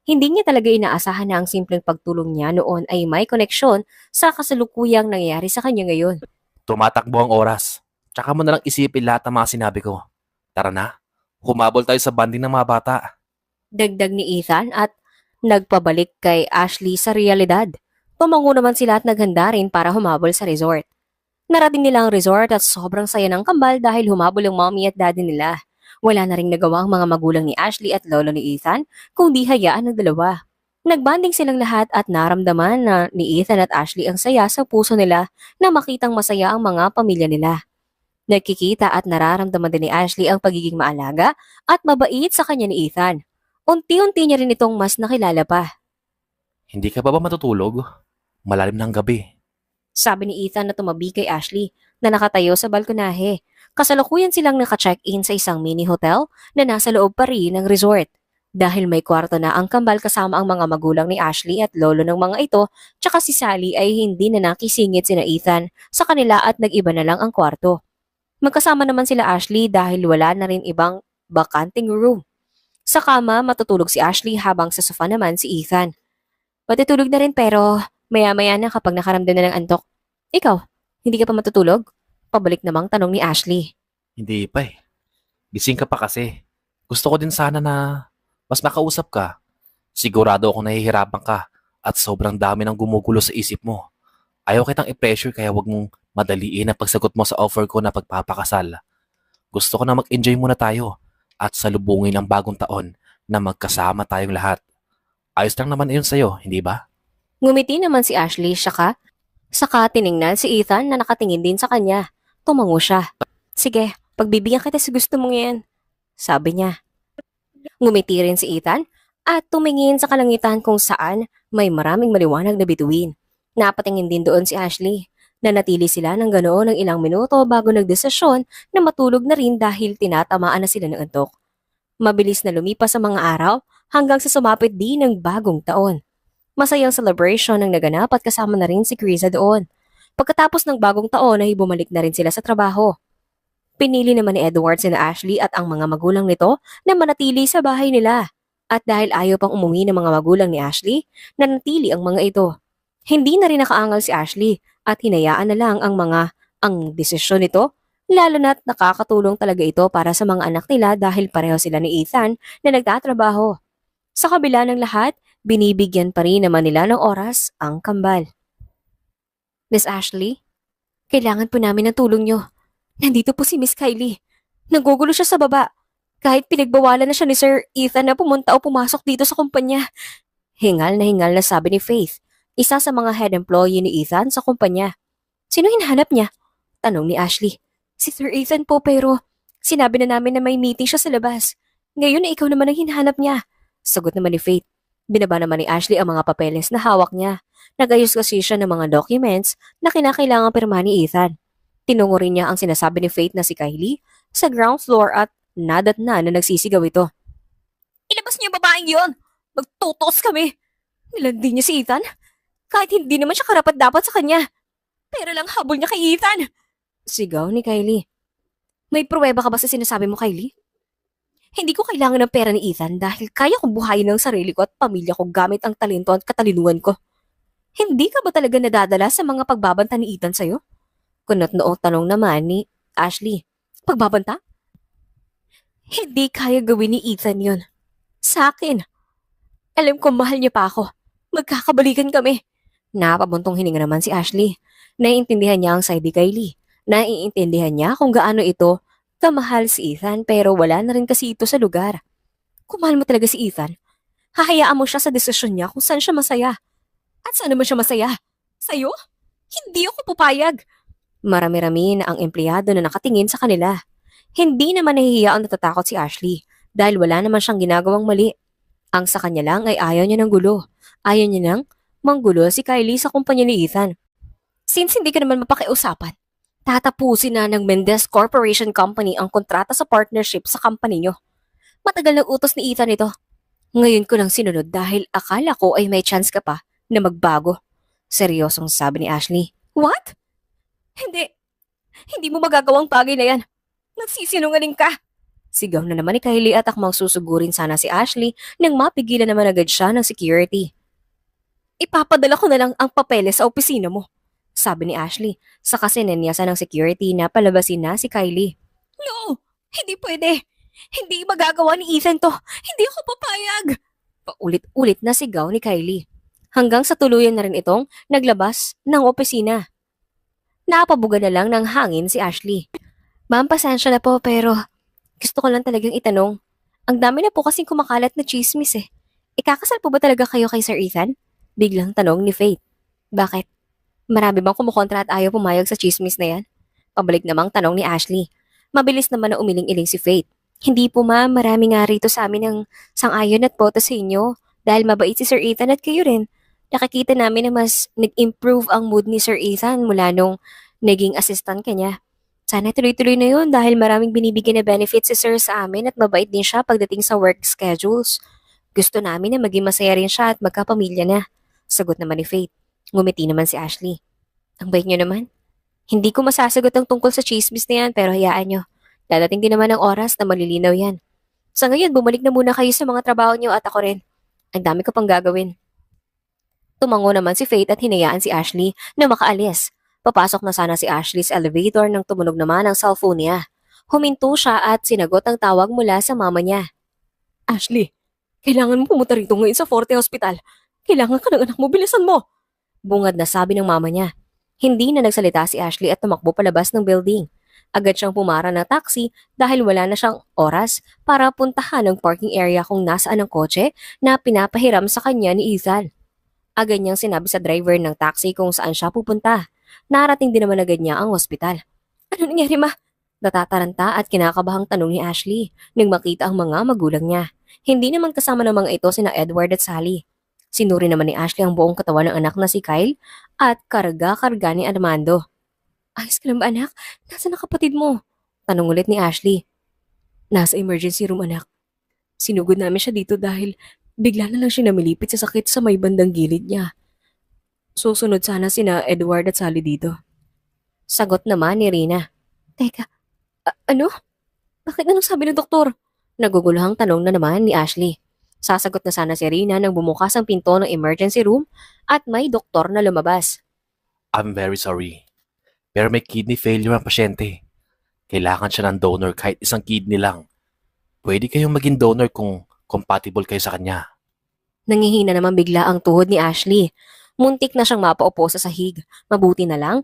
Hindi niya talaga inaasahan na ang simpleng pagtulong niya noon ay may koneksyon sa kasalukuyang nangyayari sa kanya ngayon.
Tumatakbo ang oras. Tsaka mo na lang isipin lahat ng mga sinabi ko. Tara na, humabol tayo sa banding ng mga bata.
Dagdag ni Ethan at nagpabalik kay Ashley sa realidad. Tumango naman sila at naghanda rin para humabol sa resort. Narating nila ang resort at sobrang saya ng kambal dahil humabol ang mommy at daddy nila. Wala na ring nagawa ang mga magulang ni Ashley at lolo ni Ethan kundi hayaan ng dalawa. Nagbanding silang lahat at naramdaman na ni Ethan at Ashley ang saya sa puso nila na makitang masaya ang mga pamilya nila. Nagkikita at nararamdaman din ni Ashley ang pagiging maalaga at mabait sa kanya ni Ethan. Unti-unti niya rin itong mas nakilala pa.
Hindi ka ba matutulog? Malalim ng gabi.
Sabi ni Ethan na tumabi kay Ashley na nakatayo sa balkonahe. Kasalukuyan silang naka-check-in sa isang mini hotel na nasa loob pa rin ng resort. Dahil may kwarto na ang kambal kasama ang mga magulang ni Ashley at lolo ng mga ito, tsaka si Sally ay hindi na nakisingit sina Ethan sa kanila at nag-iba na lang ang kwarto. Magkasama naman sila Ashley dahil wala na rin ibang bakanting room. Sa kama, matutulog si Ashley habang sa sofa naman si Ethan. Matutulog na rin pero maya-maya na kapag nakaramdam na ng antok. Ikaw, hindi ka pa matutulog? Pabalik namang tanong ni Ashley.
Hindi pa eh. Gising ka pa kasi. Gusto ko din sana na mas makausap ka. Sigurado ako nahihirapan ka at sobrang dami ng gumugulo sa isip mo. Ayaw kitang i-pressure kaya wag mong madaliin ang pagsagot mo sa offer ko na pagpapakasal. Gusto ko na mag-enjoy muna tayo at salubungin ang bagong taon na magkasama tayong lahat. Ayos lang naman iyon sa'yo, hindi ba?
Ngumiti naman si Ashley saka tiningnan si Ethan na nakatingin din sa kanya. Tumango siya. Sige, pagbibigyan kita sa gusto mong yan. Sabi niya. Ngumiti rin si Ethan at tumingin sa kalangitan kung saan may maraming maliwanag na bituin. Napatingin din doon si Ashley. Nanatili sila ng ganoon ng ilang minuto bago nagdesisyon na matulog na rin dahil tinatamaan na sila ng antok. Mabilis na lumipas ang mga araw hanggang sa sumapit din ng bagong taon. Masayang celebration ang naganap at kasama na rin si Krisa doon. Pagkatapos ng bagong taon ay bumalik na rin sila sa trabaho. Pinili naman ni Edward sina Ashley at ang mga magulang nito na manatili sa bahay nila. At dahil ayaw pang umuwi ng mga magulang ni Ashley, nanatili ang mga ito. Hindi na rin nakaangal si Ashley at hinayaan na lang ang desisyon nito, lalo na't nakakatulong talaga ito para sa mga anak nila dahil pareho sila ni Ethan na nagtatrabaho. Sa kabila ng lahat, binibigyan pa rin naman nila ng oras ang kambal. Miss Ashley, kailangan po namin ng tulong nyo. Nandito po si Miss Kylie. Nagugulo siya sa baba. Kahit pinagbawalan na siya ni Sir Ethan na pumunta o pumasok dito sa kumpanya. Hingal na sabi ni Faith, isa sa mga head employee ni Ethan sa kumpanya. Sino hinahanap niya? Tanong ni Ashley. Si Sir Ethan po pero sinabi na namin na may meeting siya sa labas. Ngayon na ikaw naman ang hinahanap niya. Sagot naman ni Faith. Binaba naman ni Ashley ang mga papeles na hawak niya. Nagayos kasi siya ng mga documents na kinakailangang pirma ni Ethan. Tinungo rin niya ang sinasabi ni Faith na si Kylie sa ground floor at nadat na nagsisigaw ito. Ilabas niyo yung babaeng yon! Magtutos kami! Nilandi niya si Ethan? Kahit hindi naman siya karapat-dapat sa kanya. Pero lang habol niya kay Ethan. Sigaw ni Kylie. May pruweba ka ba sa sinasabi mo, Kylie? Hindi ko kailangan ng pera ni Ethan dahil kaya kong buhayin ang sarili ko at pamilya ko gamit ang talento at katalinuhan ko. Hindi ka ba talaga nadadala sa mga pagbabanta ni Ethan sa'yo? Kunot noong tanong naman ni Ashley. Pagbabanta? Hindi kaya gawin ni Ethan yun. Sa akin. Alam ko mahal niya pa ako. Magkakabalikan kami. Napabuntong hininga naman si Ashley. Naiintindihan niya ang side ni Kylie. Naiintindihan niya kung gaano ito kamahal si Ethan pero wala na rin kasi ito sa lugar. Kung mahal mo talaga si Ethan, hahayaan mo siya sa desisyon niya kung saan siya masaya. At saan naman siya masaya? Sa'yo? Hindi ako papayag. Marami-rami na ang empleyado na nakatingin sa kanila. Hindi naman nahihiya ang natatakot si Ashley dahil wala naman siyang ginagawang mali. Ang sa kanya lang ay ayaw niya ng gulo. Ayaw niya nang manggulo si Kylie sa kumpanya ni Ethan. Since hindi ka naman mapakiusapan, tatapusin na ng Mendez Corporation Company ang kontrata sa partnership sa company nyo. Matagal ng utos ni Ethan ito. Ngayon ko lang sinunod dahil akala ko ay may chance ka pa na magbago. Seryosong sabi ni Ashley. What? Hindi. Hindi mo magagawang bagay na yan. Nagsisinungaling ka. Sigaw na naman ni Kylie at akmang susugurin sana si Ashley nang mapigilan naman agad siya ng security. Ipapadala ko na lang ang papeles sa opisina mo, sabi ni Ashley, saka sinenyasan ng security na palabasin na si Kylie. No! Hindi pwede! Hindi magagawa ni Ethan to! Hindi ako papayag! Paulit-ulit na sigaw ni Kylie. Hanggang sa tuluyan na rin itong naglabas ng opisina. Napabuga na lang ng hangin si Ashley. Ma'am, pasensya na po pero gusto ko lang talagang itanong. Ang dami na po kasing kumakalat na chismis eh. Ikakasal po ba talaga kayo kay Sir Ethan? Biglang tanong ni Faith. Bakit? Marami bang kumukontra at ayaw pumayag sa chismis na yan? Pabalik namang tanong ni Ashley. Mabilis naman na umiling-iling si Faith. Hindi po ma'am, marami nga rito sa amin ang sang-ayon at boto sa inyo. Dahil mabait si Sir Ethan at kayo rin. Nakikita namin na mas nag-improve ang mood ni Sir Ethan mula nung naging assistant ka niya. Sana tuloy-tuloy na yun dahil maraming binibigyan na benefits si Sir sa amin at mabait din siya pagdating sa work schedules. Gusto namin na maging masaya rin siya at magkapamilya na. Sagot naman ni Faith. Ngumiti naman si Ashley. Ang bait niyo naman. Hindi ko masasagot ang tungkol sa chismis na yan pero hayaan niyo. Dadating din naman ang oras na malilinaw yan. Sa ngayon, bumalik na muna kayo sa mga trabaho niyo at ako rin. Ang dami ko pang gagawin. Tumango naman si Faith at hinayaan si Ashley na makaalis. Papasok na sana si Ashley sa elevator nang tumunog naman ang cellphone niya. Huminto siya at sinagot ang tawag mula sa mama niya. Ashley, kailangan mo pumunta rito ngayon sa Forte Hospital. Kailangan ka ng anak mo, bilisan mo. Bungad na sabi ng mama niya. Hindi na nagsalita si Ashley at tumakbo palabas ng building. Agad siyang pumara ng taxi dahil wala na siyang oras para puntahan ang parking area kung nasaan ang kotse na pinapahiram sa kanya ni Ethan. Agad niyang sinabi sa driver ng taxi kung saan siya pupunta. Narating din naman agad niya ang ospital. Ano nangyari ma? Natataranta at kinakabahang tanong ni Ashley nang makita ang mga magulang niya. Hindi naman kasama ng mga ito sina Edward at Sally. Sinuri naman ni Ashley ang buong katawan ng anak na si Kyle at karga-karga ni Armando. Ayos ka lang ba anak? Nasaan ang kapatid mo? Tanong ulit ni Ashley. Nasa emergency room anak. Sinugod namin siya dito dahil bigla na lang siya namilipit sa sakit sa may bandang gilid niya. Susunod sana sina Edward at Sally dito. Sagot naman ni Rina. Teka, ano? Bakit anong sabi ng doktor? Naguguluhang tanong na naman ni Ashley. Sasagot na sana si Rina nang bumukas ang pinto ng emergency room at may doktor na lumabas.
I'm very sorry. Pero may kidney failure ang pasyente. Kailangan siya ng donor kahit isang kidney lang. Pwede kayong maging donor kung compatible kayo sa kanya.
Nangihina naman bigla ang tuhod ni Ashley. Muntik na siyang mapaupo sa sahig. Mabuti na lang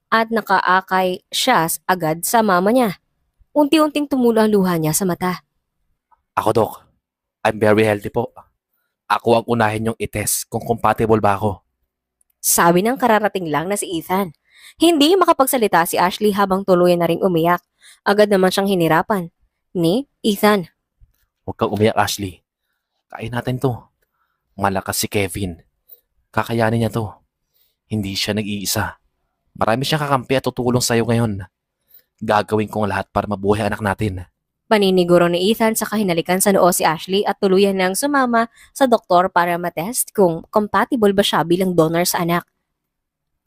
at nakaakay siya agad sa mama niya. Unti-unting tumulo ang luha niya sa mata.
Ako, Dok. I'm very healthy po. Ako ang unahin yung itest kung compatible ba ako.
Sabi ng kararating lang na si Ethan. Hindi makapagsalita si Ashley habang tuluyan na ring umiyak. Agad naman siyang hinirapan ni Ethan.
Huwag kang umiyak, Ashley. Kain natin to. Malakas si Kevin. Kakayanin niya to. Hindi siya nag-iisa. Marami siyang kakampi at tutulong sa'yo ngayon. Gagawin ko ang lahat para mabuhay anak natin.
Paniniguro ni Ethan sa kahinalikan sa noo si Ashley at tuluyan nang sumama sa doktor para matest kung compatible ba siya bilang donor sa anak.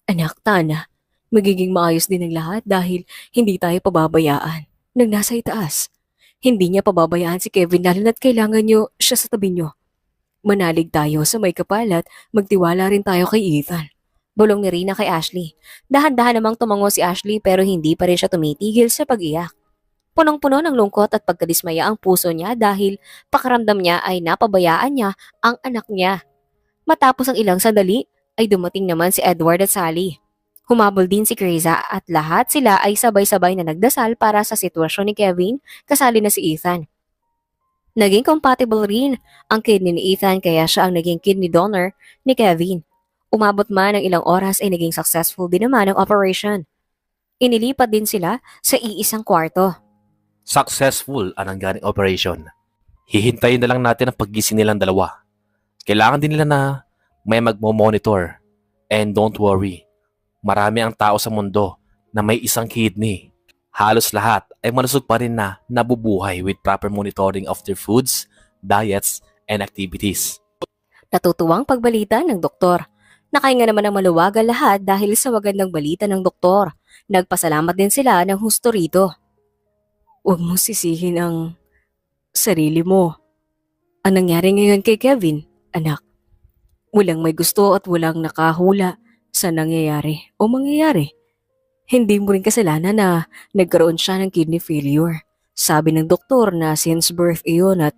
Anak, Tana, magiging maayos din ang lahat dahil hindi tayo pababayaan ng nasa itaas. Hindi niya pababayaan si Kevin lalo na't kailangan niyo siya sa tabi niyo. Manalig tayo sa may kapal at magtiwala rin tayo kay Ethan. Bulong ni Rina kay Ashley. Dahan-dahan namang tumango si Ashley pero hindi pa rin siya tumitigil sa pag-iyak. Punong-puno ng lungkot at pagkadismaya ang puso niya dahil pakaramdam niya ay napabayaan niya ang anak niya. Matapos ang ilang sandali ay dumating naman si Edward at Sally. Humabol din si Criza at lahat sila ay sabay-sabay na nagdasal para sa sitwasyon ni Kevin kasali na si Ethan. Naging compatible rin ang kidney ni Ethan kaya siya ang naging kidney donor ni Kevin. Umabot man ng ilang oras ay naging successful din naman ang operation. Inilipat din sila sa iisang kwarto.
Successful ang nanggaring operation. Hihintayin na lang natin ang paggising nilang dalawa. Kailangan din nila na may magmo-monitor. And don't worry, marami ang tao sa mundo na may isang kidney. Halos lahat ay malusog pa rin na nabubuhay with proper monitoring of their foods, diets, and activities.
Natutuwang pagbalita ng doktor. Nakahinga naman ng maluwag ang lahat dahil sa magandang balita ng doktor. Nagpasalamat din sila ng husto rito. Huwag mo sisihin ang sarili mo. Ang nangyari ngayon kay Kevin, anak. Walang may gusto at walang nakahula sa nangyayari o mangyayari. Hindi mo rin kasalanan na nagkaroon siya ng kidney failure. Sabi ng doktor na since birth iyon at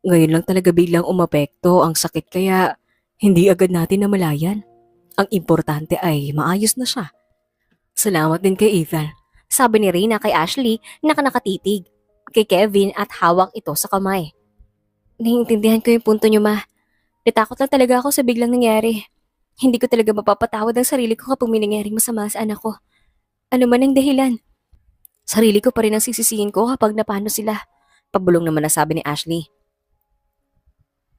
ngayon lang talaga biglang umapekto ang sakit kaya hindi agad natin namalayan. Ang importante ay maayos na siya. Salamat din kay Ethan. Sabi ni Rina kay Ashley na nakatitig kay Kevin at hawak ito sa kamay. Naiintindihan ko yung punto niyo, ma. Natakot lang talaga ako sa biglang nangyari. Hindi ko talaga mapapatawad ang sarili ko kapag may nangyaring masama sa anak ko. Ano man ang dahilan. Sarili ko pa rin ang sisisihin ko kapag napano sila. Pabulong naman na sabi ni Ashley.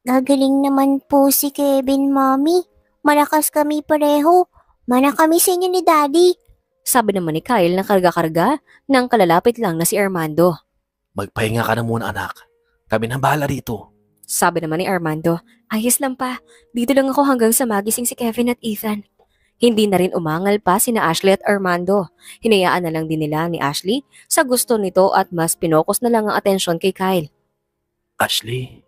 Gagaling naman po si Kevin, Mommy. Malakas kami pareho. Mana kami sa inyo ni Daddy.
Sabi naman ni Kyle na karga-karga ng kalalapit lang na si Armando.
Magpahinga ka na muna anak. Kami na bahala rito.
Sabi naman ni Armando, ayos lang pa. Dito lang ako hanggang sa magising si Kevin at Ethan. Hindi na rin umangal pa sina Ashley at Armando. Hinayaan na lang din nila ni Ashley sa gusto nito at mas pinokos na lang ang atensyon kay Kyle.
Ashley,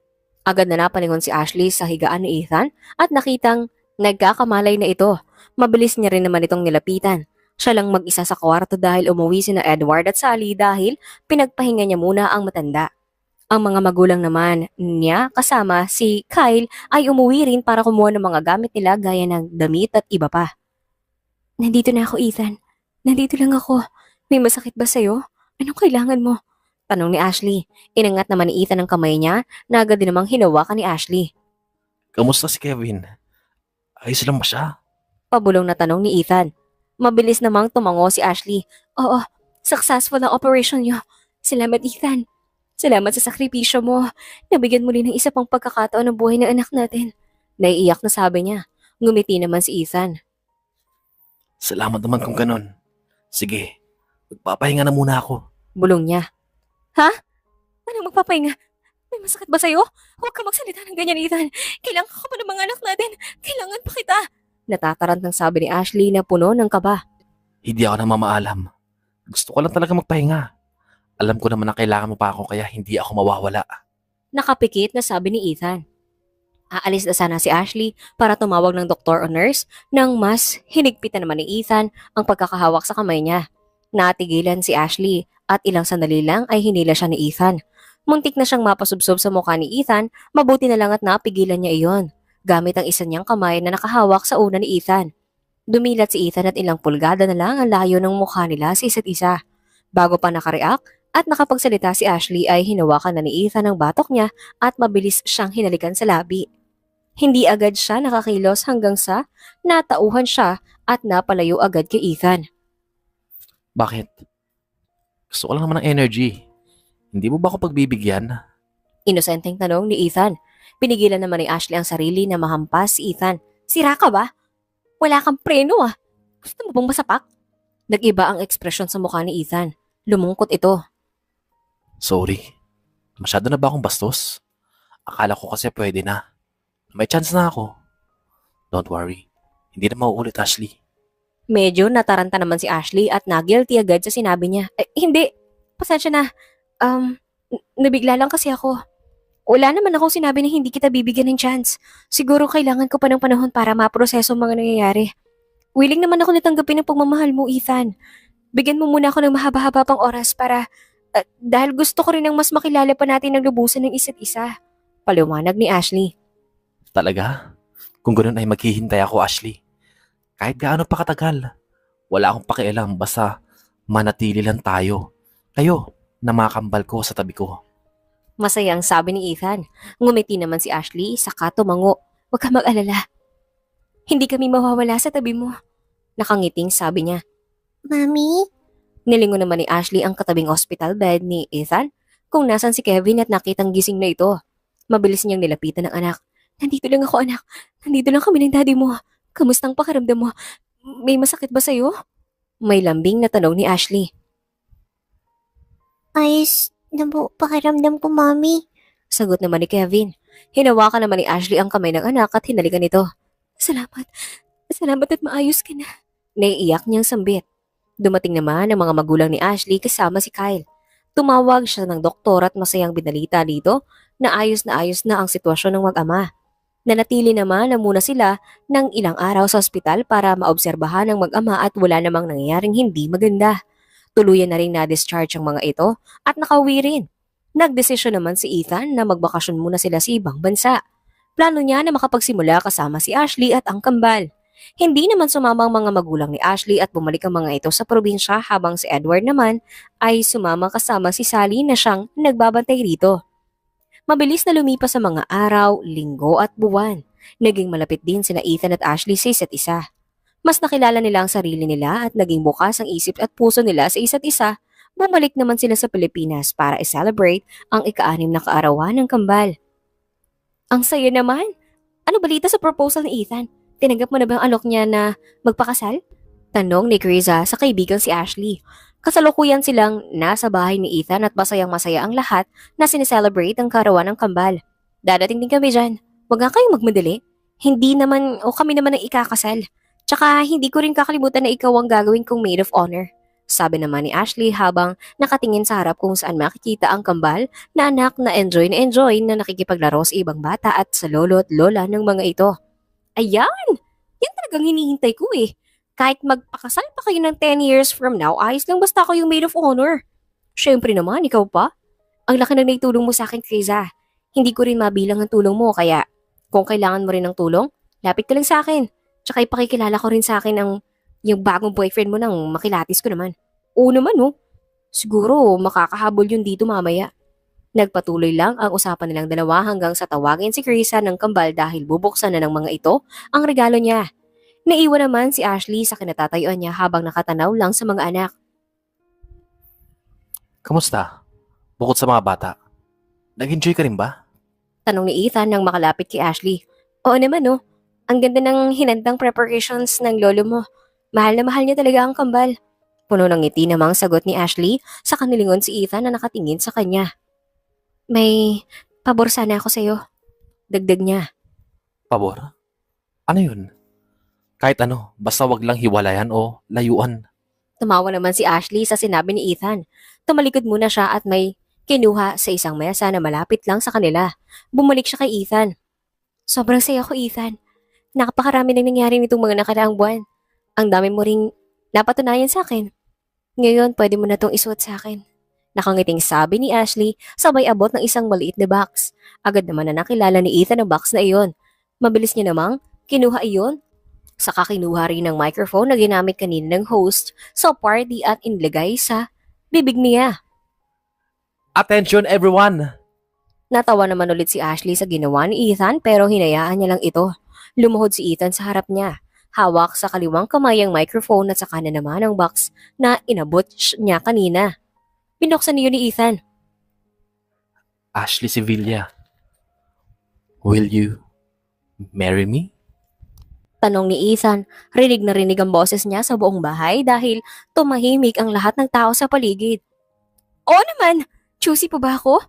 Agad na napalingon si Ashley sa higaan ni Ethan at nakitang nagkakamalay na ito. Mabilis niya rin naman itong nilapitan. Siya lang mag-isa sa kwarto dahil umuwi sina Edward at Sally dahil pinagpahinga niya muna ang matanda. Ang mga magulang naman niya kasama si Kyle ay umuwi rin para kumuha ng mga gamit nila gaya ng damit at iba pa. Nandito na ako, Ethan. Nandito lang ako. May masakit ba sa'yo? Anong kailangan mo? Tanong ni Ashley. Inangat naman ni Ethan ang kamay niya na agad din namang hinawakan ni Ashley.
kamusta si Kevin? Ayos lang ba siya?
Pabulong na tanong ni Ethan. Mabilis namang tumango si Ashley. Oo, successful ang operation niyo. Salamat, Ethan. Salamat sa sakripisyo mo. Nabigyan mo rin ng isa pang pagkakataon ng buhay ng anak natin. Naiiyak na sabi niya. Ngumiti naman si Ethan.
Salamat naman kung ganun. Sige, magpapahinga na muna ako.
Bulong niya. Ha? Anong magpapahinga? May masakit ba sa'yo? Huwag ka magsalita ng ganyan, Ethan. Kailangan ka pa ng mga anak natin. Kailangan pa kita. Natatarantang sabi ni Ashley na puno ng kaba.
Hindi ako namamaalam. Gusto ko lang talaga magpahinga. Alam ko naman na kailangan mo pa ako kaya hindi ako mawawala.
Nakapikit na sabi ni Ethan. Aalis na sana si Ashley para tumawag ng doktor o nurse nang mas hinigpitan naman ni Ethan ang pagkakahawak sa kamay niya. Natigilan si Ashley at ilang sandali lang ay hinila siya ni Ethan. Muntik na siyang mapasubsob sa mukha ni Ethan, mabuti na lang at napigilan niya iyon gamit ang isa niyang kamay na nakahawak sa una ni Ethan. Dumilat si Ethan at ilang pulgada na lang ang layo ng mukha nila sa isa't isa. Bago pa nakareact at nakapagsalita si Ashley ay hinawakan na ni Ethan ang batok niya at mabilis siyang hinalikan sa labi. Hindi agad siya nakakilos hanggang sa natauhan siya at napalayo agad kay Ethan.
Bakit? Gusto ko lang naman ng energy. Hindi mo ba ako pagbibigyan?
Inosenteng tanong ni Ethan. Pinigilan naman ni Ashley ang sarili na mahampas si Ethan. Sira ka ba? Wala kang preno ah. Gusto mo bang masapak? Nag-iba ang ekspresyon sa mukha ni Ethan. Lumungkot ito.
Sorry. Masyado na ba akong bastos? Akala ko kasi pwede na. May chance na ako. Don't worry. Hindi na mauulit, Ashley.
Medyo nataranta naman si Ashley at na-guilty agad sa sinabi niya. Hindi. Pasensya na. Nabigla lang kasi ako. Wala naman akong sinabi na hindi kita bibigyan ng chance. Siguro kailangan ko pa ng panahon para maproseso ang mga nangyayari. Willing naman ako natanggapin ang pagmamahal mo, Ethan. Bigyan mo muna ako ng mahaba-haba pang oras para... dahil gusto ko rin ng mas makilala pa natin ng lubusan ng isa't isa. Paliwanag ni Ashley.
Talaga? Kung ganoon ay maghihintay ako, Ashley. Kahit gaano pa katagal. Wala akong pakialam basta manatili lang tayo. Kayo na mga kambal ko sa tabi ko.
Masayang sabi ni Ethan. Ngumiti naman si Ashley, saka tumango. Huwag ka mag-alala. Hindi kami mawawala sa tabi mo. Nakangiting sabi niya.
Mami?
Nilingon naman ni Ashley ang katabing hospital bed ni Ethan kung nasan si Kevin at nakitang gising na ito. Mabilis niyang nilapitan ng anak. Nandito lang ako, anak. Nandito lang kami ng daddy mo. Kamustang pakiramdam mo? May masakit ba sa'yo? May lambing na tanong ni Ashley.
Ayos na po pakiramdam ko, Mami.
Sagot naman ni Kevin. Hinawakan naman ni Ashley ang kamay ng anak at hinalikan ito. Salamat. Salamat at maayos ka na. Naiiyak niyang sambit. Dumating naman ang mga magulang ni Ashley kasama si Kyle. Tumawag siya ng doktor at masayang binalita dito na ayos na ang sitwasyon ng mag-ama. Nanatili naman na muna sila ng ilang araw sa ospital para maobserbahan ng mag-ama at wala namang nangyayaring hindi maganda. Tuluyan na rin na-discharge ang mga ito at nakauwi rin. Nagdesisyon naman si Ethan na magbakasyon muna sila sa ibang bansa. Plano niya na makapagsimula kasama si Ashley at ang kambal. Hindi naman sumama ang mga magulang ni Ashley at bumalik ang mga ito sa probinsya habang si Edward naman ay sumama kasama si Sally na siyang nagbabantay rito. Mabilis na lumipas sa mga araw, linggo at buwan. Naging malapit din sina Ethan at Ashley sa isa't isa. Mas nakilala nila ang sarili nila at naging bukas ang isip at puso nila sa isa't isa. Bumalik naman sila sa Pilipinas para i-celebrate ang ika-6 na kaarawan ng kambal. Ang saya naman! Ano balita sa proposal ni Ethan? Tinanggap mo na ba ang alok niya na magpakasal? Tanong ni Criza sa kaibigang si Ashley. Kasalukuyan silang nasa bahay ni Ethan at masayang-masaya ang lahat na sineselebrate ang karawan ng kambal. Dadating din kami dyan. Huwag nga kayong magmadali. Hindi naman o kami naman ang ikakasal. Tsaka hindi ko rin kakalimutan na ikaw ang gagawin kong maid of honor. Sabi naman ni Ashley habang nakatingin sa harap kung saan makikita ang kambal na anak na enjoy na nakikipaglaro sa ibang bata at sa lolo at lola ng mga ito. Ayan! Yan talagang hinihintay ko eh. Kahit magpakasal pa kayo ng 10 years from now, ayos lang basta ako yung maid of honor. Siyempre naman, ikaw pa. Ang laki na naitulong mo sa akin, Criza. Hindi ko rin mabilang ang tulong mo, kaya kung kailangan mo rin ng tulong, lapit ka lang sa akin. Tsaka ipakikilala ko rin sa akin yung bagong boyfriend mo nang makilatis ko naman. Oo naman, no? Siguro makakahabol yun dito mamaya. Nagpatuloy lang ang usapan nilang dalawa hanggang sa tawagin si Criza ng kambal dahil bubuksan na ng mga ito ang regalo niya. Naiwan naman si Ashley sa kinatatayuan niya habang nakatanaw lang sa mga anak.
Kamusta? Bukod sa mga bata, nag-enjoy ka rin ba?
Tanong ni Ethan nang makalapit kay Ashley. Oo naman no, ang ganda ng hinandang preparations ng lolo mo. Mahal na mahal niya talaga ang kambal. Puno ng ngiti namang sagot ni Ashley sa kanilingon si Ethan na nakatingin sa kanya. May pabor sana ako sa'yo. Dagdag niya.
Pabor? Ano yun? Kahit ano, basta wag lang hiwalayan o layuan.
Tumawa naman si Ashley sa sinabi ni Ethan. Tumalikod muna siya at may kinuha sa isang mesa na malapit lang sa kanila. Bumalik siya kay Ethan. Sobrang saya ko, Ethan. Napakarami nang nangyari nitong mga nakaraang buwan. Ang dami mo ring napatunayan sa akin. Ngayon, pwede mo na itong isuot sa akin. Nakangiting sabi ni Ashley sabay abot ng isang maliit na box. Agad naman na nakilala ni Ethan ang box na iyon. Mabilis niya namang kinuha iyon. Saka kinuha rin ng microphone na ginamit kanina ng host sa party at inilagay sa bibig niya.
Attention everyone!
Natawa naman ulit si Ashley sa ginawa ni Ethan pero hinayaan niya lang ito. Lumuhod si Ethan sa harap niya. Hawak sa kaliwang kamay ang microphone at sa kanan naman ang box na inabot niya kanina. Binuksan niyo ni Ethan.
Ashley Sevilla, will you marry me?
Tanong ni Ethan, rinig na rinig ang boses niya sa buong bahay dahil tumahimik ang lahat ng tao sa paligid. Oo naman, choosy pa ba ako?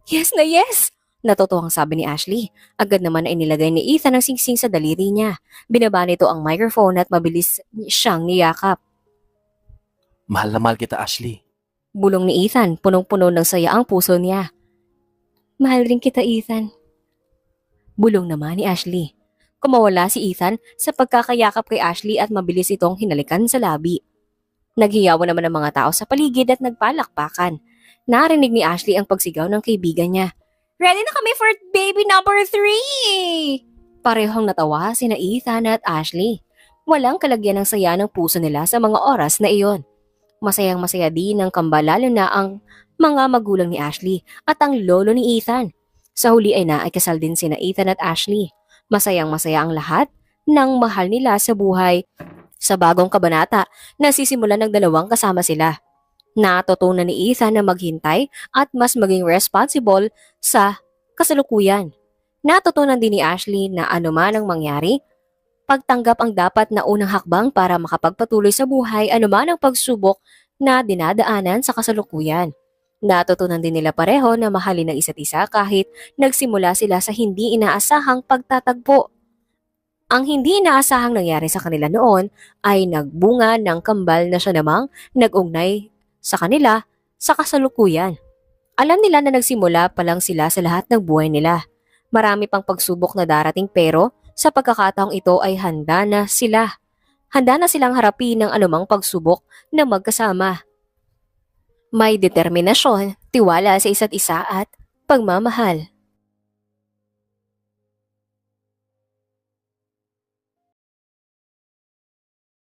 Yes na yes! Natutuwang sabi ni Ashley. Agad naman ay nilagay ni Ethan ang singsing sa daliri niya. Binaba nito ang microphone at mabilis siyang niyakap.
Mahal na mahal kita, Ashley.
Bulong ni Ethan, punong-puno ng saya ang puso niya. Mahal rin kita, Ethan. Bulong naman ni Ashley. Kumawala si Ethan sa pagkakayakap kay Ashley at mabilis itong hinalikan sa labi. Naghiyawan naman ang mga tao sa paligid at nagpalakpakan. Narinig ni Ashley ang pagsigaw ng kaibigan niya. Ready na kami for baby number 3! Parehong natawa sina Ethan at Ashley. Walang kalagyan ng saya ng puso nila sa mga oras na iyon. Masayang masaya din ng kambal lalo na ang mga magulang ni Ashley at ang lolo ni Ethan. Sa huli ay naikasal din sina Ethan at Ashley. Masayang masaya ang lahat ng mahal nila sa buhay. Sa bagong kabanata, nasisimulan ng dalawang kasama sila. Natutunan ni Ethan na maghintay at mas maging responsible sa kasalukuyan. Natutunan din ni Ashley na anuman ang mangyari, pagtanggap ang dapat na unang hakbang para makapagpatuloy sa buhay anuman ang pagsubok na dinadaanan sa kasalukuyan. Natutunan din nila pareho na mahalin ang isa't isa kahit nagsimula sila sa hindi inaasahang pagtatagpo. Ang hindi inaasahang nangyari sa kanila noon ay nagbunga ng kambal na siya namang nag-ugnay sa kanila sa kasalukuyan. Alam nila na nagsimula pa lang sila sa lahat ng buhay nila. Marami pang pagsubok na darating pero sa pagkakataong ito ay handa na sila. Handa na silang harapin ng anumang pagsubok na magkasama. May determinasyon, tiwala sa isa't isa at pagmamahal.